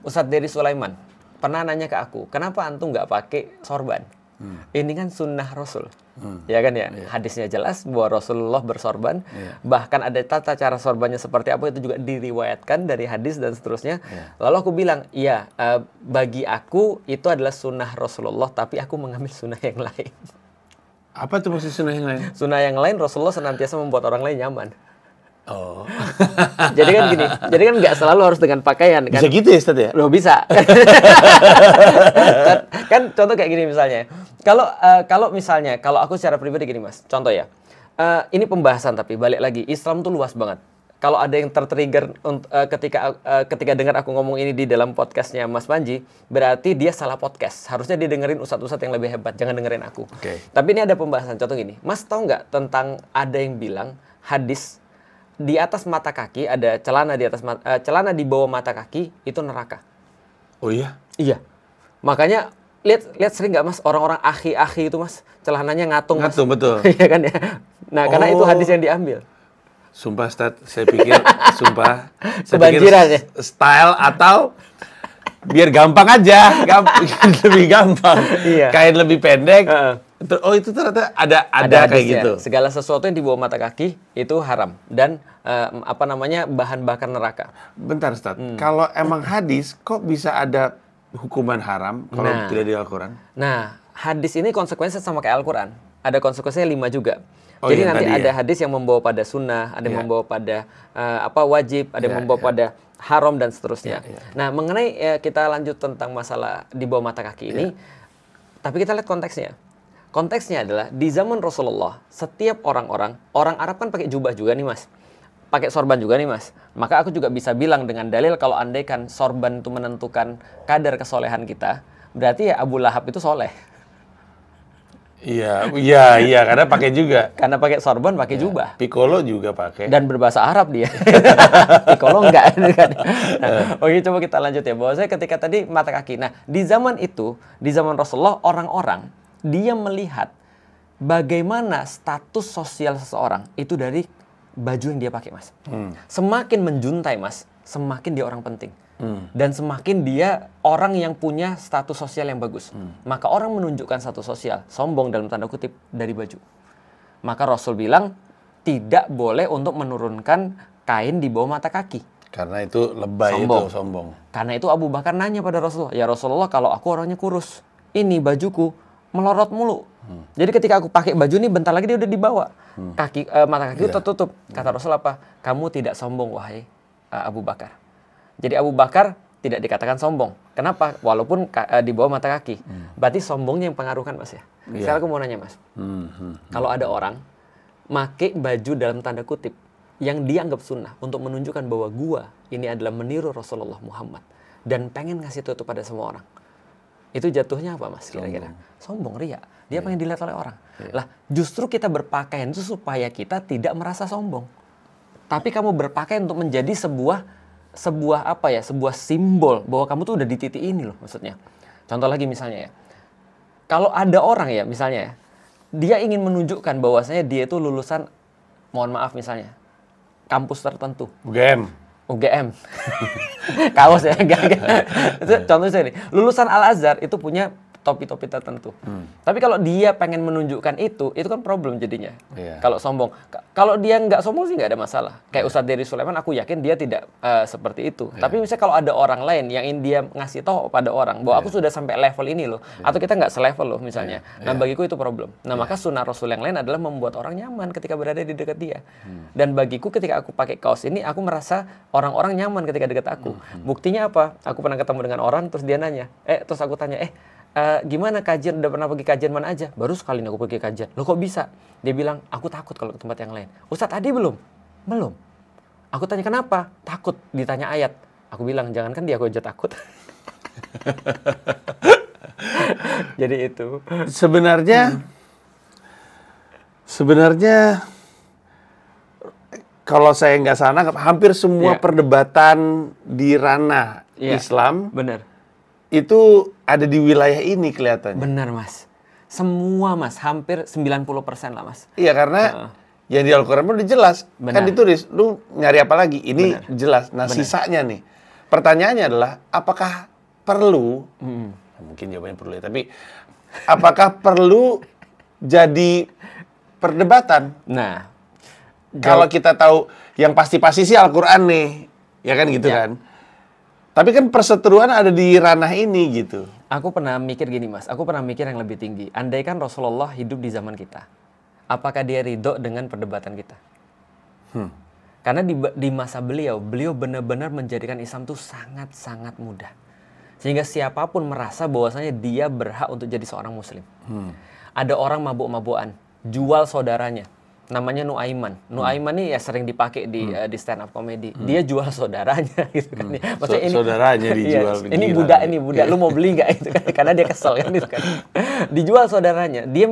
Ustadz Dery Sulaiman, pernah nanya ke aku, kenapa antum nggak pakai sorban? Ini kan sunnah Rasul. Ya kan ya? Hadisnya jelas bahwa Rasulullah bersorban. Bahkan ada tata cara sorbannya seperti apa, itu juga diriwayatkan dari hadis dan seterusnya. Lalu aku bilang, bagi aku itu adalah sunnah Rasulullah, tapi aku mengambil sunnah yang lain. Apa tuh maksud sunnah yang lain? Sunnah yang lain, Rasulullah senantiasa membuat orang lain nyaman. Jadi kan gini, jadi kan nggak selalu harus dengan pakaian kan? Bisa gitu ya Ustadz ya? Loh, bisa. kan contoh kayak gini misalnya. Kalau misalnya, kalau aku secara pribadi gini Mas, contoh ya. Ini pembahasan tapi balik lagi, Islam tuh luas banget. Kalau ada yang tertrigger ketika dengar aku ngomong ini di dalam podcastnya Mas Panji, berarti dia salah podcast. Harusnya dia dengerin ustadz-ustadz yang lebih hebat, jangan dengerin aku. Tapi ini ada pembahasan, contoh gini. Mas tahu nggak tentang ada yang bilang hadis di atas mata kaki, ada celana di atas celana di bawah mata kaki itu neraka. Oh iya? Iya. Makanya lihat sering nggak Mas orang-orang akhi-akhi itu Mas, celananya ngatung Mas. Ngatung, betul. Iya kan ya. Nah, karena itu hadis yang diambil. Sumpah Ustadz, saya pikir kebanjiran ya. Style atau biar gampang aja, lebih gampang. Kain lebih pendek. Itu ternyata ada kayak gitu. Segala sesuatu yang di bawah mata kaki itu haram dan bahan bakar neraka. Bentar Ustadz, kalau emang hadis kok bisa ada hukuman haram kalau tidak di Al-Quran? Nah, hadis ini konsekuensinya sama kayak Al-Quran. ada konsekuensinya 5 juga. Oh, Jadi yang nanti tadi ada ya? hadis yang membawa pada sunnah, ada yang membawa pada wajib, ada yang membawa pada haram dan seterusnya. Nah, mengenai kita lanjut tentang masalah di bawah mata kaki ini, tapi kita lihat konteksnya. Konteksnya adalah di zaman Rasulullah, setiap orang Arab kan pakai jubah juga nih Mas. Pakai sorban juga nih Mas. Maka aku juga bisa bilang dengan dalil kalau andaikan sorban itu menentukan kadar kesolehan kita, berarti ya Abu Lahab itu soleh. Iya, karena pakai juga. Karena pakai sorban, pakai jubah. Piccolo juga pakai. Dan berbahasa Arab dia. Piccolo enggak. Nah, oke, coba kita lanjut ya. Bahwasanya ketika tadi mata kaki. Nah, di zaman itu, di zaman Rasulullah, orang-orang dia melihat bagaimana status sosial seseorang itu dari baju yang dia pakai, Mas. Semakin menjuntai, Mas, semakin dia orang penting. Dan semakin dia orang yang punya status sosial yang bagus. Maka orang menunjukkan status sosial, sombong dalam tanda kutip, dari baju. Maka Rasul bilang, tidak boleh untuk menurunkan kain di bawah mata kaki. Karena itu lebay, Sombong. itu sombong. Karena itu Abu Bakar nanya pada Rasulullah, ya Rasulullah, kalau aku orangnya kurus, ini bajuku melorot mulu. Jadi ketika aku pakai baju ini, bentar lagi dia udah dibawa. Mata kaki tertutup. Kata Rasul apa? Kamu tidak sombong, wahai Abu Bakar. Jadi Abu Bakar tidak dikatakan sombong. Kenapa? Walaupun di bawah mata kaki. Berarti sombongnya yang pengaruhkan, Mas ya. Sekarang aku mau nanya, Mas. Kalau ada orang pakai baju dalam tanda kutip yang dianggap sunnah untuk menunjukkan bahwa gua ini adalah meniru Rasulullah Muhammad dan pengen ngasih itu pada semua orang. Itu jatuhnya apa, Mas? Kira-kira sombong, ria. Dia pengen dilihat oleh orang. Lah, justru kita berpakaian itu supaya kita tidak merasa sombong. Tapi kamu berpakaian untuk menjadi sebuah simbol bahwa kamu tuh udah di titik ini loh, maksudnya. Contoh lagi misalnya ya. Kalau ada orang ya, misalnya ya, dia ingin menunjukkan bahwasanya dia itu lulusan, mohon maaf misalnya, kampus tertentu. UGM. Kaos ya, contohnya saya nih, lulusan Al-Azhar itu punya topi-topi tertentu. Tapi kalau dia pengen menunjukkan itu kan problem jadinya. Kalau sombong. Kalau dia nggak sombong sih nggak ada masalah. Kayak Ustadz Dery Sulaiman, aku yakin dia tidak seperti itu. Tapi misalnya kalau ada orang lain yang ingin dia ngasih tahu pada orang bahwa aku sudah sampai level ini loh, atau kita nggak selevel loh misalnya. Nah, bagiku itu problem. Nah, maka sunnah Rasul yang lain adalah membuat orang nyaman ketika berada di dekat dia. Dan bagiku ketika aku pakai kaos ini, aku merasa orang-orang nyaman ketika dekat aku. Buktinya apa? Aku pernah ketemu dengan orang, terus dia nanya, terus aku tanya, gimana kajian, udah pernah pergi kajian mana aja? Baru sekali aku pergi kajian. Loh kok bisa? Dia bilang, aku takut kalau ke tempat yang lain. Ustadz tadi belum? Belum. Aku tanya kenapa? Takut ditanya ayat. Aku bilang, jangankan dia, aku aja takut. Jadi itu. Sebenarnya kalau saya nggak salah, hampir semua perdebatan di ranah Islam benar. Itu ada di wilayah ini kelihatannya. Benar, Mas. Semua, Mas. Hampir 90% lah, Mas. Iya, karena yang di Al-Quran pun udah jelas. Kan ditulis, lu nyari apa lagi? Ini jelas. Nah, sisanya nih. Pertanyaannya adalah, apakah perlu, mungkin jawabannya perlu ya, tapi apakah perlu jadi perdebatan? Nah, kalau kita tahu, yang pasti-pasti sih Al-Quran nih. Ya kan gitu kan? Tapi kan perseteruan ada di ranah ini gitu. Aku pernah mikir gini, Mas. Aku pernah mikir yang lebih tinggi. Andaikan Rasulullah hidup di zaman kita, apakah dia ridho dengan perdebatan kita? Karena di masa beliau benar-benar menjadikan Islam itu sangat-sangat mudah. Sehingga siapapun merasa bahwasanya dia berhak untuk jadi seorang muslim. Ada orang mabuk-mabukan, jual saudaranya. Namanya Nuaiman. Nuaiman ini ya sering dipakai di stand up comedy. Dia jual saudaranya gitu kan. Maksudnya ini saudaranya dijual. Ini budak, lu mau beli nggak itu kan? Karena dia kesel kan itu kan. Dijual saudaranya. Dia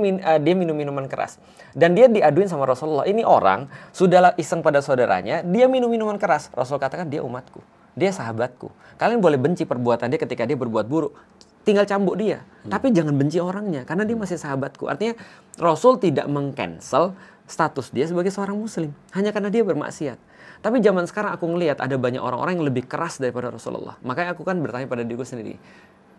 minum minuman keras. Dan dia diaduin sama Rasulullah. Ini orang sudahlah iseng pada saudaranya, dia minum minuman keras. Rasul katakan dia umatku. Dia sahabatku. Kalian boleh benci perbuatan dia ketika dia berbuat buruk. Tinggal cambuk dia. Tapi jangan benci orangnya karena dia masih sahabatku. Artinya Rasul tidak meng-cancel status dia sebagai seorang muslim hanya karena dia bermaksiat. Tapi zaman sekarang aku ngelihat ada banyak orang-orang yang lebih keras daripada Rasulullah. Makanya aku kan bertanya pada diriku sendiri,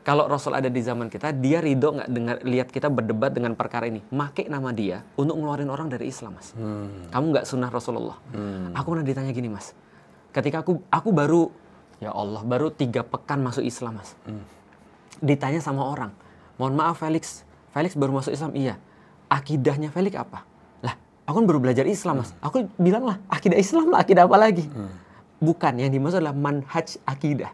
kalau Rasul ada di zaman kita, dia ridho nggak dengar lihat kita berdebat dengan perkara ini, make nama dia untuk ngeluarin orang dari Islam, Mas? Kamu nggak sunnah Rasulullah. Aku pernah ditanya gini, Mas, ketika aku baru 3 pekan masuk Islam, Mas. Ditanya sama orang, mohon maaf Felix baru masuk Islam? Iya. akidahnya Felix apa? Lah, aku kan baru belajar Islam, Mas. Aku bilang lah, akidah Islam lah, akidah apa lagi? Bukan, yang dimaksud adalah manhaj akidah.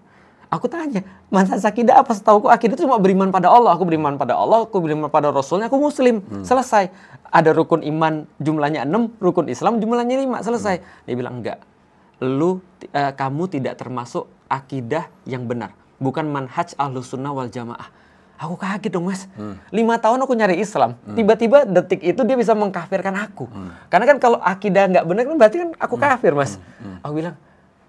Aku tanya, manhaj akidah apa? Setahuku akidah itu cuma beriman pada Allah. Aku beriman pada Allah, aku beriman pada Rasulnya, aku Muslim. Selesai. Ada rukun iman jumlahnya 6, rukun Islam jumlahnya 5. Selesai. Dia bilang, enggak. Kamu tidak termasuk akidah yang benar. Bukan manhaj Ahlus Sunnah wal Jamaah. Aku kaget dong, Mas. 5 tahun aku nyari Islam. Tiba-tiba detik itu dia bisa mengkafirkan aku. Karena kan kalau akidah nggak benar kan berarti kan aku kafir, Mas. Aku bilang,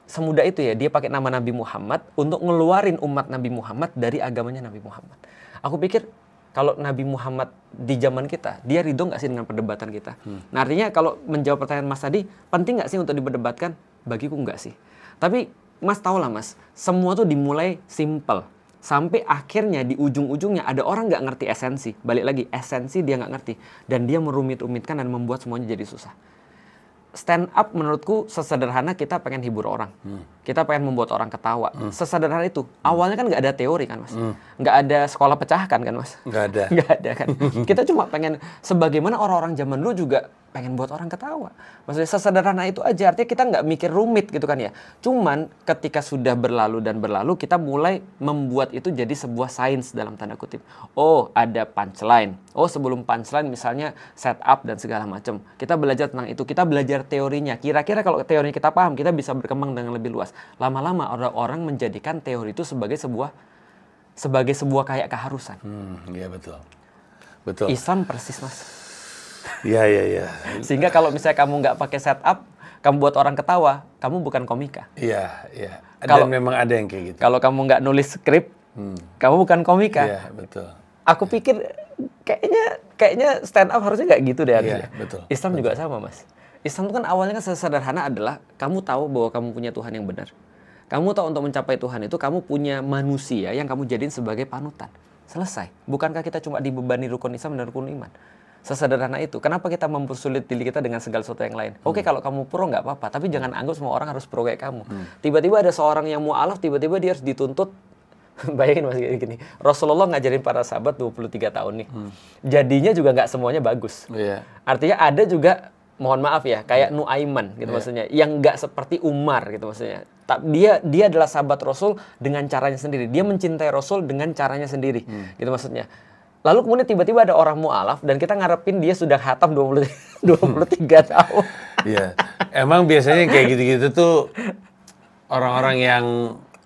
semudah itu ya, dia pakai nama Nabi Muhammad untuk ngeluarin umat Nabi Muhammad dari agamanya Nabi Muhammad. Aku pikir kalau Nabi Muhammad di zaman kita, dia ridho nggak sih dengan perdebatan kita? Nah, artinya kalau menjawab pertanyaan Mas tadi, penting nggak sih untuk diperdebatkan? Bagiku nggak sih. Tapi Mas tau lah, Mas, semua tuh dimulai simple. Sampai akhirnya di ujung-ujungnya ada orang nggak ngerti esensi. Balik lagi, esensi dia nggak ngerti. Dan dia merumit-rumitkan dan membuat semuanya jadi susah. Stand up menurutku sesederhana kita pengen hibur orang. Kita pengen membuat orang ketawa. Sesederhana itu. Awalnya kan nggak ada teori kan, Mas. Nggak ada sekolah pecahkan kan, Mas. Nggak ada. Nggak ada kan. Kita cuma pengen, sebagaimana orang-orang zaman dulu juga pengen buat orang ketawa. Maksudnya sesederhana itu aja. Artinya kita nggak mikir rumit gitu kan ya. Cuman ketika sudah berlalu dan berlalu, kita mulai membuat itu jadi sebuah sains dalam tanda kutip. Oh, ada punchline. Oh, sebelum punchline misalnya setup dan segala macam. Kita belajar tentang itu. Kita belajar teorinya. Kira-kira kalau teorinya kita paham, kita bisa berkembang dengan lebih luas. Lama-lama orang-orang menjadikan teori itu sebagai sebuah kayak keharusan. Iya betul. Betul. Islam persis, Mas. Iya. Sehingga kalau misalnya kamu nggak pakai setup, kamu buat orang ketawa, kamu bukan komika. Iya. Kalau- Dan memang ada yang kayak gitu. Kalau kamu nggak nulis skrip, kamu bukan komika. Iya, betul. Aku pikir kayaknya stand up harusnya nggak gitu deh harusnya. Iya, betul. Islam juga sama, Mas. Islam itu kan awalnya kan sesederhana adalah kamu tahu bahwa kamu punya Tuhan yang benar. Kamu tahu untuk mencapai Tuhan itu kamu punya manusia yang kamu jadiin sebagai panutan. Selesai. Bukankah kita cuma dibebani rukun Islam dan rukun iman? Sesederhana itu. Kenapa kita mempersulit diri kita dengan segala sesuatu yang lain? Oke, kalau kamu pro nggak apa-apa, tapi jangan anggap semua orang harus pro kayak kamu. Tiba-tiba ada seorang yang mu'alaf, tiba-tiba dia harus dituntut. Bayangin, Mas, gini. Rasulullah ngajarin para sahabat 23 tahun nih. Jadinya juga nggak semuanya bagus. Iya. Artinya ada juga, mohon maaf ya, kayak Nuaiman gitu maksudnya, yang nggak seperti Umar gitu maksudnya. Dia adalah sahabat Rasul dengan caranya sendiri. Dia mencintai Rasul dengan caranya sendiri gitu maksudnya. Lalu kemudian tiba-tiba ada orang mu'alaf dan kita ngarepin dia sudah khatam 23 tahun. Iya. Emang biasanya kayak gitu-gitu tuh orang-orang yang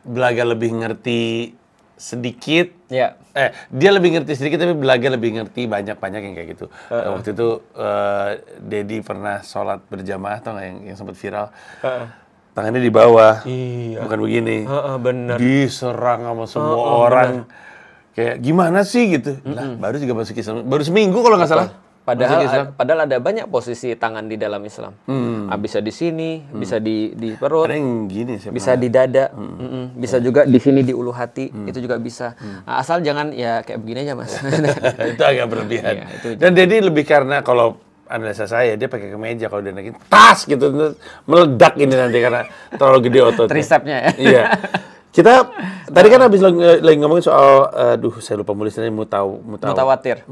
belaga lebih ngerti sedikit. Ya. Dia lebih ngerti sedikit tapi belaga lebih ngerti banyak-banyak yang kayak gitu. Waktu itu Dedi pernah sholat berjamaah, tau nggak yang sempat viral? Tangannya di bawah, bukan begini. Bener. Diserang sama semua orang. Kayak gimana sih gitu? Lah, baru juga masuk Islam. Baru seminggu kalau nggak salah. Padahal ada banyak posisi tangan di dalam Islam. Bisa di sini, bisa di perut, Ada yang gini sih. bisa di dada, bisa juga di sini di ulu hati, itu juga bisa. Nah, asal jangan ya kayak begini aja, Mas. Itu agak berlebihan. Iya, itu Dan Dedi lebih karena kalau analisa saya dia pakai kemeja kalau dia naikin tas gitu terus meledak ini nanti karena terlalu gede ototnya. Tricepnya ya. Iya. Kita tadi kan habis lagi ngomongin soal saya lupa nulisnya Mutawatir.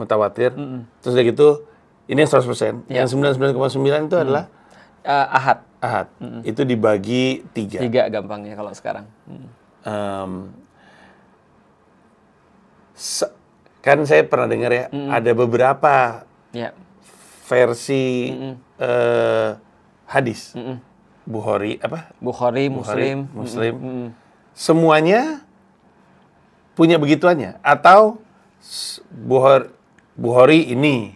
Terus udah gitu ini yang 100%. Yang 99,9 itu adalah Ahad. Itu dibagi 3. 3 gampangnya kalau sekarang. Kan saya pernah dengar ya, ada beberapa versi hadis. Bukhari, Muslim. Semuanya punya begituannya atau Bukhari ini,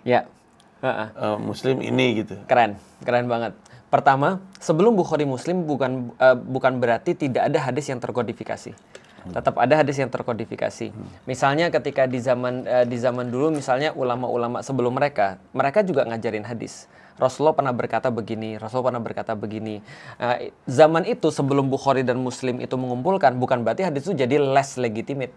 Muslim ini gitu. Keren banget. Pertama, sebelum Bukhari Muslim bukan berarti tidak ada hadis yang terkodifikasi. Tetap ada hadis yang terkodifikasi. Misalnya ketika di zaman dulu, misalnya ulama-ulama sebelum mereka juga ngajarin hadis. Rasulullah pernah berkata begini, zaman itu sebelum Bukhari dan Muslim itu mengumpulkan, bukan berarti hadis itu jadi less legitimate.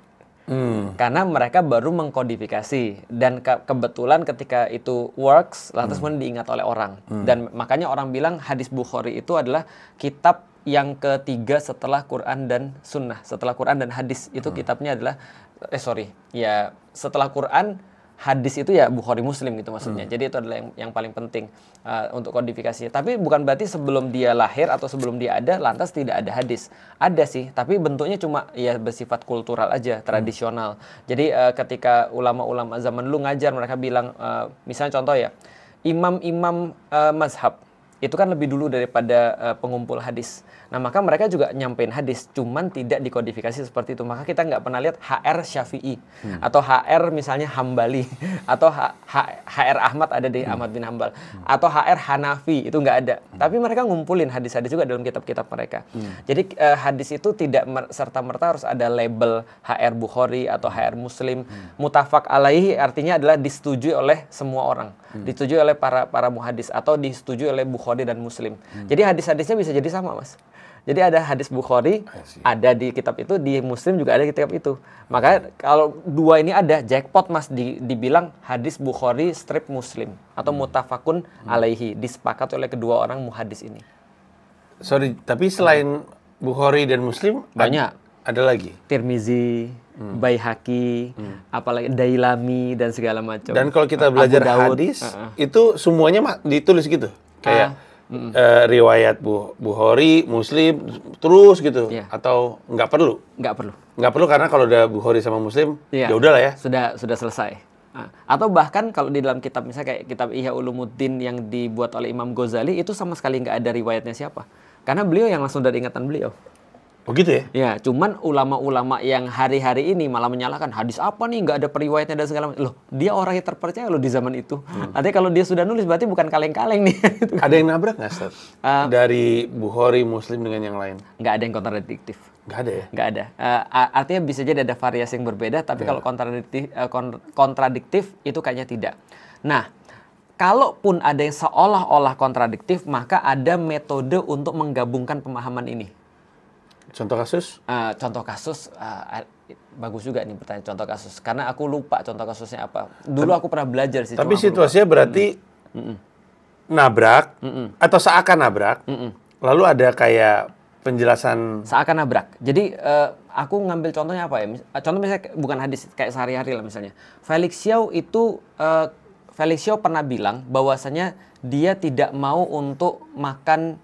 Karena mereka baru mengkodifikasi. Dan kebetulan ketika itu works, lantas kemudian diingat oleh orang. Dan makanya orang bilang hadis Bukhari itu adalah kitab yang ketiga setelah Quran dan Sunnah. Setelah Quran dan hadis itu kitabnya adalah, setelah Quran hadis itu ya Bukhari Muslim gitu maksudnya. Jadi itu adalah yang paling penting untuk kodifikasi. Tapi bukan berarti sebelum dia lahir atau sebelum dia ada lantas tidak ada hadis. Ada sih, tapi bentuknya cuma ya bersifat kultural aja, tradisional. Jadi ketika ulama-ulama zaman dulu ngajar, mereka bilang misalnya contoh ya, imam-imam mazhab itu kan lebih dulu daripada pengumpul hadis. Nah, maka mereka juga nyampein hadis, cuman tidak dikodifikasi seperti itu. Maka kita nggak pernah lihat HR Syafi'i, atau HR misalnya Hambali, atau HR Ahmad ada di Ahmad bin Hambal, atau HR Hanafi, itu nggak ada. Tapi mereka ngumpulin hadis-hadis juga dalam kitab-kitab mereka. Jadi hadis itu tidak serta-merta harus ada label HR Bukhari atau HR Muslim. Mutafaq alaihi artinya adalah disetujui oleh semua orang. Disetujui oleh para muhadis, atau disetujui oleh Bukhari dan Muslim. Jadi hadis-hadisnya bisa jadi sama, Mas. Jadi ada hadis Bukhari, ada di kitab itu, di Muslim juga ada di kitab itu. Makanya kalau dua ini ada, jackpot Mas, dibilang hadis Bukhari strip Muslim, atau mutafakun alaihi, disepakati oleh kedua orang muhadis ini. Sorry, tapi selain Bukhari dan Muslim, banyak. Ada lagi? Tirmizi, Baihaqi, apalagi Dailami, dan segala macam. Dan kalau kita belajar hadis, itu semuanya ditulis gitu? Kayak riwayat Bukhari, Muslim, terus gitu, atau nggak perlu? Nggak perlu. Nggak perlu karena kalau udah Bukhari sama Muslim, ya udahlah ya. Sudah selesai. Atau bahkan kalau di dalam kitab misalnya kayak kitab Ihya Ulumuddin yang dibuat oleh Imam Ghazali, itu sama sekali nggak ada riwayatnya siapa. Karena beliau yang langsung dari ingatan beliau. Oh gitu ya? Ya, cuman ulama-ulama yang hari-hari ini malah menyalahkan hadis apa nih, nggak ada periwayatnya dan segala macam. Loh, dia orang yang terpercaya loh di zaman itu. Artinya kalau dia sudah nulis berarti bukan kaleng-kaleng nih. Ada yang nabrak nggak, Ustaz? Dari Bukhari, Muslim dengan yang lain? Nggak ada yang kontradiktif. Nggak ada ya? Nggak ada. Artinya bisa jadi ada variasi yang berbeda, tapi kalau kontradiktif itu kayaknya tidak. Nah, kalaupun ada yang seolah-olah kontradiktif, maka ada metode untuk menggabungkan pemahaman ini. Contoh kasus? Contoh kasus, bagus juga nih pertanyaan contoh kasus. Karena aku lupa contoh kasusnya apa. Dulu aku pernah belajar sih. Tapi situasinya berarti nabrak, atau seakan nabrak, lalu ada kayak penjelasan... Seakan nabrak. Jadi aku ngambil contohnya apa ya? Contoh misalnya bukan hadis, kayak sehari-hari lah misalnya. Felix Xiao pernah bilang bahwasanya dia tidak mau untuk makan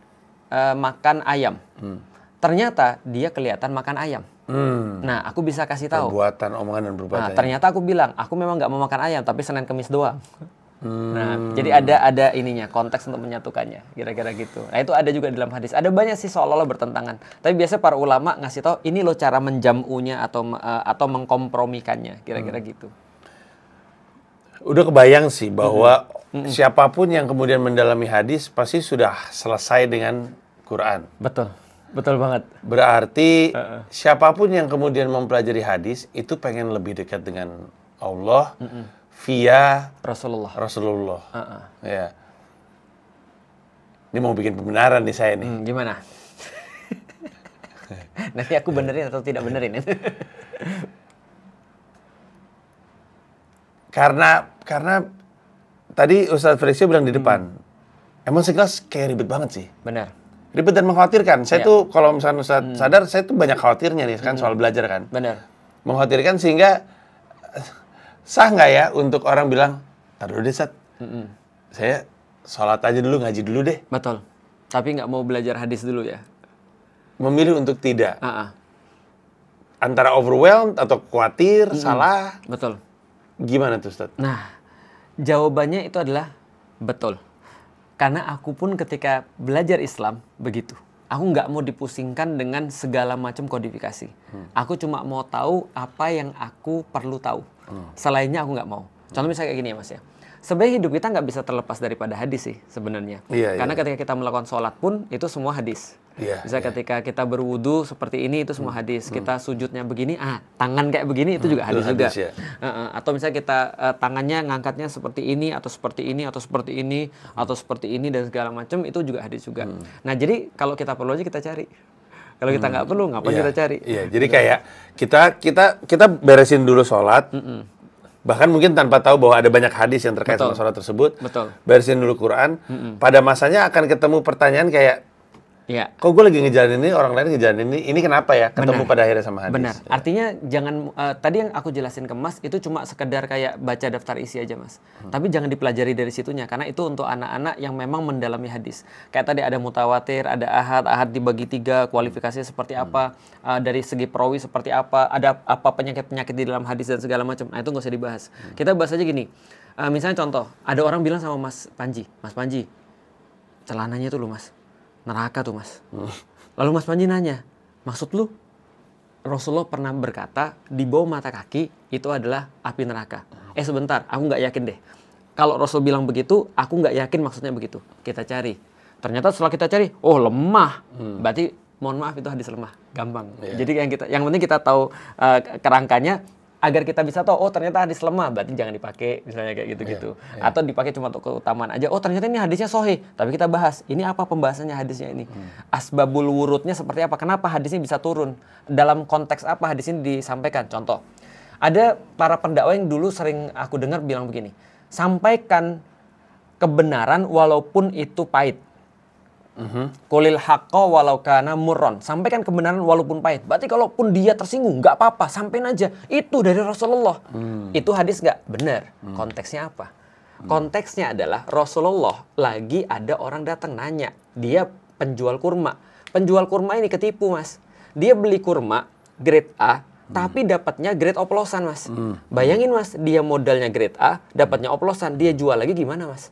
ayam. Ternyata dia kelihatan makan ayam. Nah, aku bisa kasih tahu. Perbuatan, omongan, dan perbuatan. Ternyata aku bilang, aku memang nggak mau makan ayam, tapi Senin Kemis doang. Nah, jadi ada ininya, konteks untuk menyatukannya, kira-kira gitu. Nah, itu ada juga di dalam hadis. Ada banyak sih seolah-olah bertentangan. Tapi biasanya para ulama ngasih tahu, ini loh cara menjamunya atau mengkompromikannya, kira-kira gitu. Udah kebayang sih bahwa siapapun yang kemudian mendalami hadis pasti sudah selesai dengan Quran. Betul banget. Berarti siapapun yang kemudian mempelajari hadis itu pengen lebih dekat dengan Allah via Rasulullah. Ya. Ini mau bikin pembenaran nih saya nih. Gimana? Nanti aku benerin atau tidak benerin? Karena tadi Ustadz Felix bilang di depan, emang sekilas kayak ribet banget sih. Benar. Ribet dan mengkhawatirkan. Saya tuh kalau misalnya Ustadz sadar, saya tuh banyak khawatirnya nih kan soal belajar kan. Benar. Mengkhawatirkan sehingga sah nggak ya untuk orang bilang, taruh deh Ustadz, saya sholat aja dulu, ngaji dulu deh. Betul. Tapi nggak mau belajar hadis dulu ya? Memilih untuk tidak. Antara overwhelmed atau khawatir, salah. Betul. Gimana tuh Ustadz? Nah, jawabannya itu adalah betul. Karena aku pun ketika belajar Islam begitu. Aku nggak mau dipusingkan dengan segala macam kodifikasi. Aku cuma mau tahu apa yang aku perlu tahu. Selainnya aku nggak mau. Contoh misalnya kayak gini ya Mas ya. Sebenarnya hidup kita nggak bisa terlepas daripada hadis sih sebenarnya. Karena ketika kita melakukan sholat pun itu semua hadis. Misalnya ketika kita berwudu seperti ini itu semua hadis. Kita sujudnya begini, tangan kayak begini itu juga hadis juga. Ya. Atau misalnya kita tangannya ngangkatnya seperti ini atau seperti ini atau seperti ini atau seperti ini dan segala macam itu juga hadis juga. Nah jadi kalau kita perlu aja kita cari. Kalau kita nggak perlu ngapain kita cari? Jadi kayak kita beresin dulu sholat. Bahkan mungkin tanpa tahu bahwa ada banyak hadis yang terkait sama sholat tersebut. Beresin dulu Quran. Pada masanya akan ketemu pertanyaan kayak, Iya. Kok gue lagi ngejalanin ini, orang lain ngejalanin ini kenapa ya? Ketemu pada akhirnya sama hadis. Benar. Ya. Artinya jangan tadi yang aku jelasin ke Mas itu cuma sekedar kayak baca daftar isi aja, Mas. Tapi jangan dipelajari dari situnya karena itu untuk anak-anak yang memang mendalami hadis. Kayak tadi ada mutawatir, ada ahad dibagi 3, kualifikasinya seperti apa, dari segi perawi seperti apa, ada apa penyakit-penyakit di dalam hadis dan segala macam. Nah, itu nggak usah dibahas. Kita bahas aja gini. Misalnya contoh, ada orang bilang sama Mas Panji, celananya itu loh Mas, neraka tuh Mas. Lalu Mas Panji nanya, maksud lu Rasulullah pernah berkata di bawah mata kaki itu adalah api neraka. Sebentar, aku nggak yakin deh. Kalau Rasul bilang begitu, aku nggak yakin maksudnya begitu. Kita cari. Ternyata setelah kita cari, oh lemah. Berarti mohon maaf itu hadis lemah, gampang. Jadi yang penting kita tahu kerangkanya. Agar kita bisa tahu, oh ternyata hadis lemah, berarti jangan dipakai, misalnya kayak gitu-gitu. Atau dipakai cuma untuk keutamaan aja, oh ternyata ini hadisnya sahih, tapi kita bahas, ini apa pembahasannya hadisnya ini? Asbabul wurudnya seperti apa, kenapa hadisnya bisa turun? Dalam konteks apa hadis ini disampaikan? Contoh, ada para pendakwah yang dulu sering aku dengar bilang begini, sampaikan kebenaran walaupun itu pahit. Qulil haqqa walau kana murron. Sampaikan kebenaran walaupun pahit. Berarti kalaupun dia tersinggung, nggak apa-apa, sampein aja. Itu dari Rasulullah. Itu hadis nggak? Benar. Konteksnya apa? Konteksnya adalah Rasulullah lagi ada orang datang nanya. Dia penjual kurma. Penjual kurma ini ketipu, Mas. Dia beli kurma grade A, tapi dapatnya grade oplosan, Mas. Bayangin, Mas, dia modalnya grade A, dapatnya oplosan. Dia jual lagi gimana, Mas?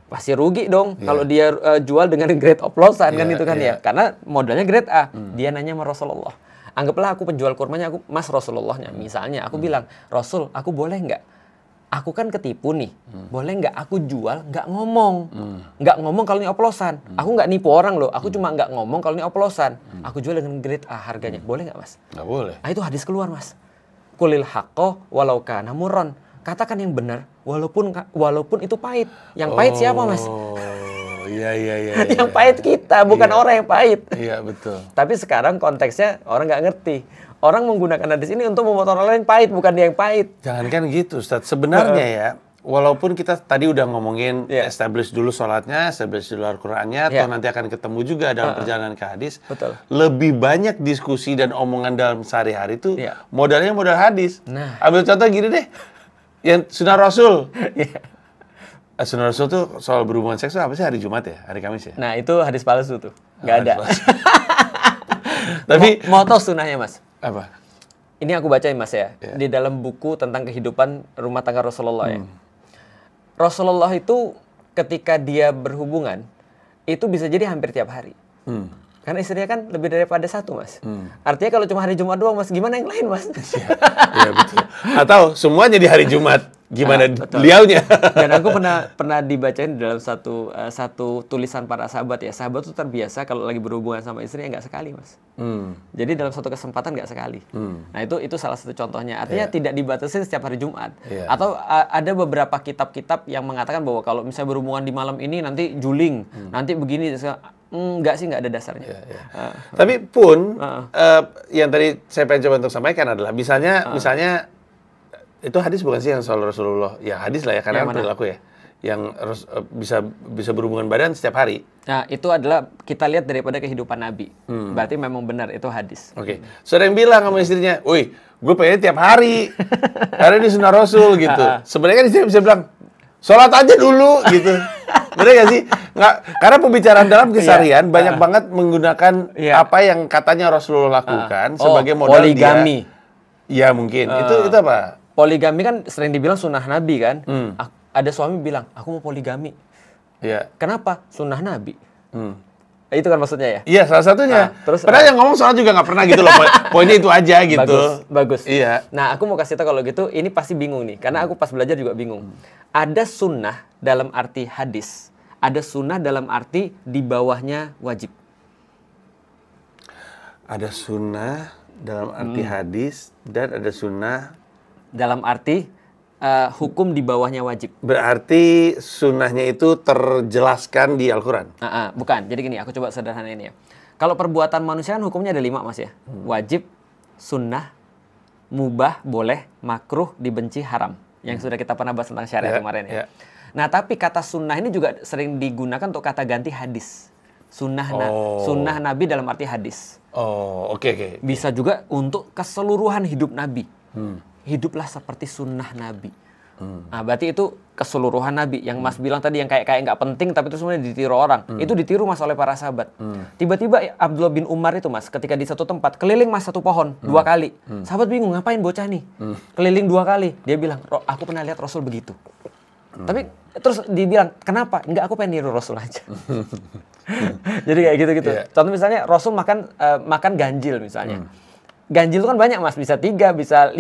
Pasti rugi dong kalau dia jual dengan grade oplosan kan itu kan ya. Karena modalnya grade A. Dia nanya sama Rasulullah. Anggaplah aku penjual kurmanya, aku Mas Rasulullahnya. Misalnya aku bilang, Rasul, aku boleh nggak? Aku kan ketipu nih. Boleh nggak aku jual nggak ngomong? Nggak ngomong kalau ini oplosan. Aku nggak nipu orang loh. Aku cuma nggak ngomong kalau ini oplosan. Aku jual dengan grade A harganya. Boleh nggak, Mas? Nggak boleh. Itu hadis keluar, Mas. Qulil haqqo walau kana murron. Katakan yang benar, walaupun itu pahit. Yang pahit siapa, Mas? Oh, iya. Yang pahit kita, bukan orang yang pahit. Iya, betul. Tapi sekarang konteksnya orang nggak ngerti. Orang menggunakan hadis ini untuk membuat orang lain pahit, bukan dia yang pahit. Jangankan gitu, Ustaz. Sebenarnya ya, walaupun kita tadi udah ngomongin establish dulu sholatnya, establish dulu Al-Qur'annya, atau nanti akan ketemu juga dalam perjalanan ke hadis. Betul. Lebih banyak diskusi dan omongan dalam sehari-hari itu modalnya modal hadis. Nah. Ambil contoh gini deh. Yang Sunnah Rasul. Sunnah Rasul tuh soal berhubungan seks apa sih, hari Jumat ya? Hari Kamis ya? Nah, itu hadis palsu tuh. Nggak ada. Tapi mau tahu sunnahnya, Mas? apa? Ini aku bacain, Mas ya. Di dalam buku tentang kehidupan rumah tangga Rasulullah ya. Rasulullah itu ketika dia berhubungan, itu bisa jadi hampir tiap hari. Karena istrinya kan lebih daripada satu, Mas. Artinya kalau cuma hari Jumat doang, Mas, gimana yang lain, Mas? Iya, betul. Atau semuanya di hari Jumat. Gimana beliaunya? Dan aku pernah dibacain dalam satu tulisan para sahabat ya. Sahabat itu terbiasa kalau lagi berhubungan sama istrinya nggak sekali, Mas. Jadi dalam suatu kesempatan nggak sekali. Nah itu salah satu contohnya. Artinya tidak dibatasi setiap hari Jumat. Atau ada beberapa kitab-kitab yang mengatakan bahwa kalau misalnya berhubungan di malam ini nanti juling, nanti begini. Enggak sih, nggak ada dasarnya. Tapi pun yang tadi saya pengen coba untuk sampaikan adalah misalnya itu hadis bukan sih yang soal Rasulullah? Ya hadis lah ya, karena kan perilaku ya. Yang bisa berhubungan badan setiap hari. Nah, itu adalah kita lihat daripada kehidupan Nabi. Berarti memang benar itu hadis. Oke. Saudara yang bilang sama istrinya, "Woi, gue pengen tiap hari." Karena ini Sunnah Rasul gitu. Sebenarnya kan istrinya bisa bilang, "Sholat aja dulu." gitu. Bener gak sih? Nggak, karena pembicaraan dalam keseharian banyak banget menggunakan apa yang katanya Rasulullah lakukan sebagai modal poligami. Iya mungkin. Itu apa? Poligami kan sering dibilang sunnah Nabi kan. Ada suami bilang, aku mau poligami. Iya. Kenapa? Sunnah Nabi. Itu kan maksudnya ya? Iya, salah satunya. Terus padahal yang ngomong soal juga nggak pernah gitu loh. Poinnya itu aja gitu. Bagus. Iya. Nah, aku mau kasih tahu kalau gitu, ini pasti bingung nih. Karena aku pas belajar juga bingung. Ada sunnah dalam arti hadis. Ada sunnah dalam arti di bawahnya wajib. Ada sunnah dalam arti hadis dan ada sunnah dalam arti hukum di bawahnya wajib. Berarti sunnahnya itu terjelaskan di Al-Quran? Bukan. Jadi gini, aku coba sederhanain ya. Kalau perbuatan manusia kan hukumnya ada 5, Mas ya. Wajib, sunnah, mubah, boleh, makruh, dibenci, haram. Yang sudah kita pernah bahas tentang syariat kemarin ya. Nah, tapi kata sunnah ini juga sering digunakan untuk kata ganti hadis. Sunnah Nabi dalam arti hadis. Oh, oke. Bisa juga untuk keseluruhan hidup Nabi. Hiduplah seperti sunnah Nabi. Nah, berarti itu keseluruhan Nabi. Yang Mas bilang tadi yang kayak nggak penting tapi itu sebenarnya ditiru orang. Itu ditiru Mas oleh para sahabat. Tiba-tiba Abdullah bin Umar itu Mas, ketika di satu tempat keliling Mas satu pohon 2 kali. Sahabat bingung, ngapain bocah nih? Keliling 2 kali. Dia bilang, aku pernah lihat Rasul begitu. Tapi terus dibilang, kenapa? Enggak, aku pengen niru Rasul aja. Jadi kayak gitu-gitu. Yeah. Contoh misalnya Rasul makan ganjil misalnya. Ganjil itu kan banyak Mas, bisa 3, bisa 15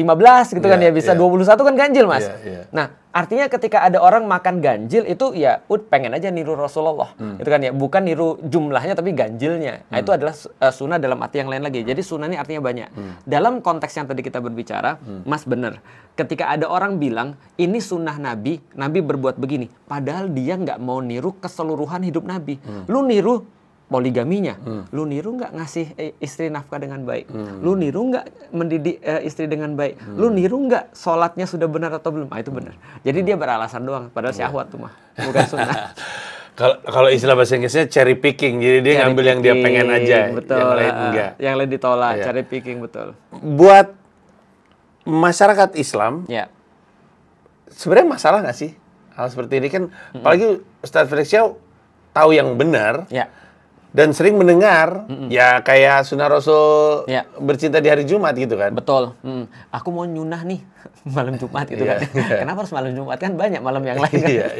gitu kan ya, bisa 21 kan ganjil Mas. Nah, artinya ketika ada orang makan ganjil itu ya pengen aja niru Rasulullah. Itu kan ya, bukan niru jumlahnya tapi ganjilnya. Nah, itu adalah sunnah dalam arti yang lain lagi. Jadi sunnah ini artinya banyak. Dalam konteks yang tadi kita berbicara, Mas bener. Ketika ada orang bilang ini sunnah Nabi, Nabi berbuat begini, padahal dia nggak mau niru keseluruhan hidup Nabi. Lu niru poligaminya, lu niru nggak ngasih istri nafkah dengan baik, lu niru nggak mendidik istri dengan baik, lu niru nggak sholatnya sudah benar atau belum, itu benar. Jadi dia beralasan doang, padahal syahwat tuh mah, bukan sunnah. Kalau istilah bahasa Inggrisnya cherry picking, jadi dia ngambil yang dia pengen aja, betul, yang lain enggak. Yang lain ditolak, cherry picking betul. Buat masyarakat Islam, sebenarnya masalah nggak sih hal seperti ini kan? Apalagi Ustadz Felix Xiao tahu yang benar. Dan sering mendengar, ya kayak sunnah Rasul bercinta di hari Jumat gitu kan. Betul. Aku mau nyunah nih malam Jumat gitu kan. Kenapa harus malam Jumat? Kan banyak malam yang lain kan.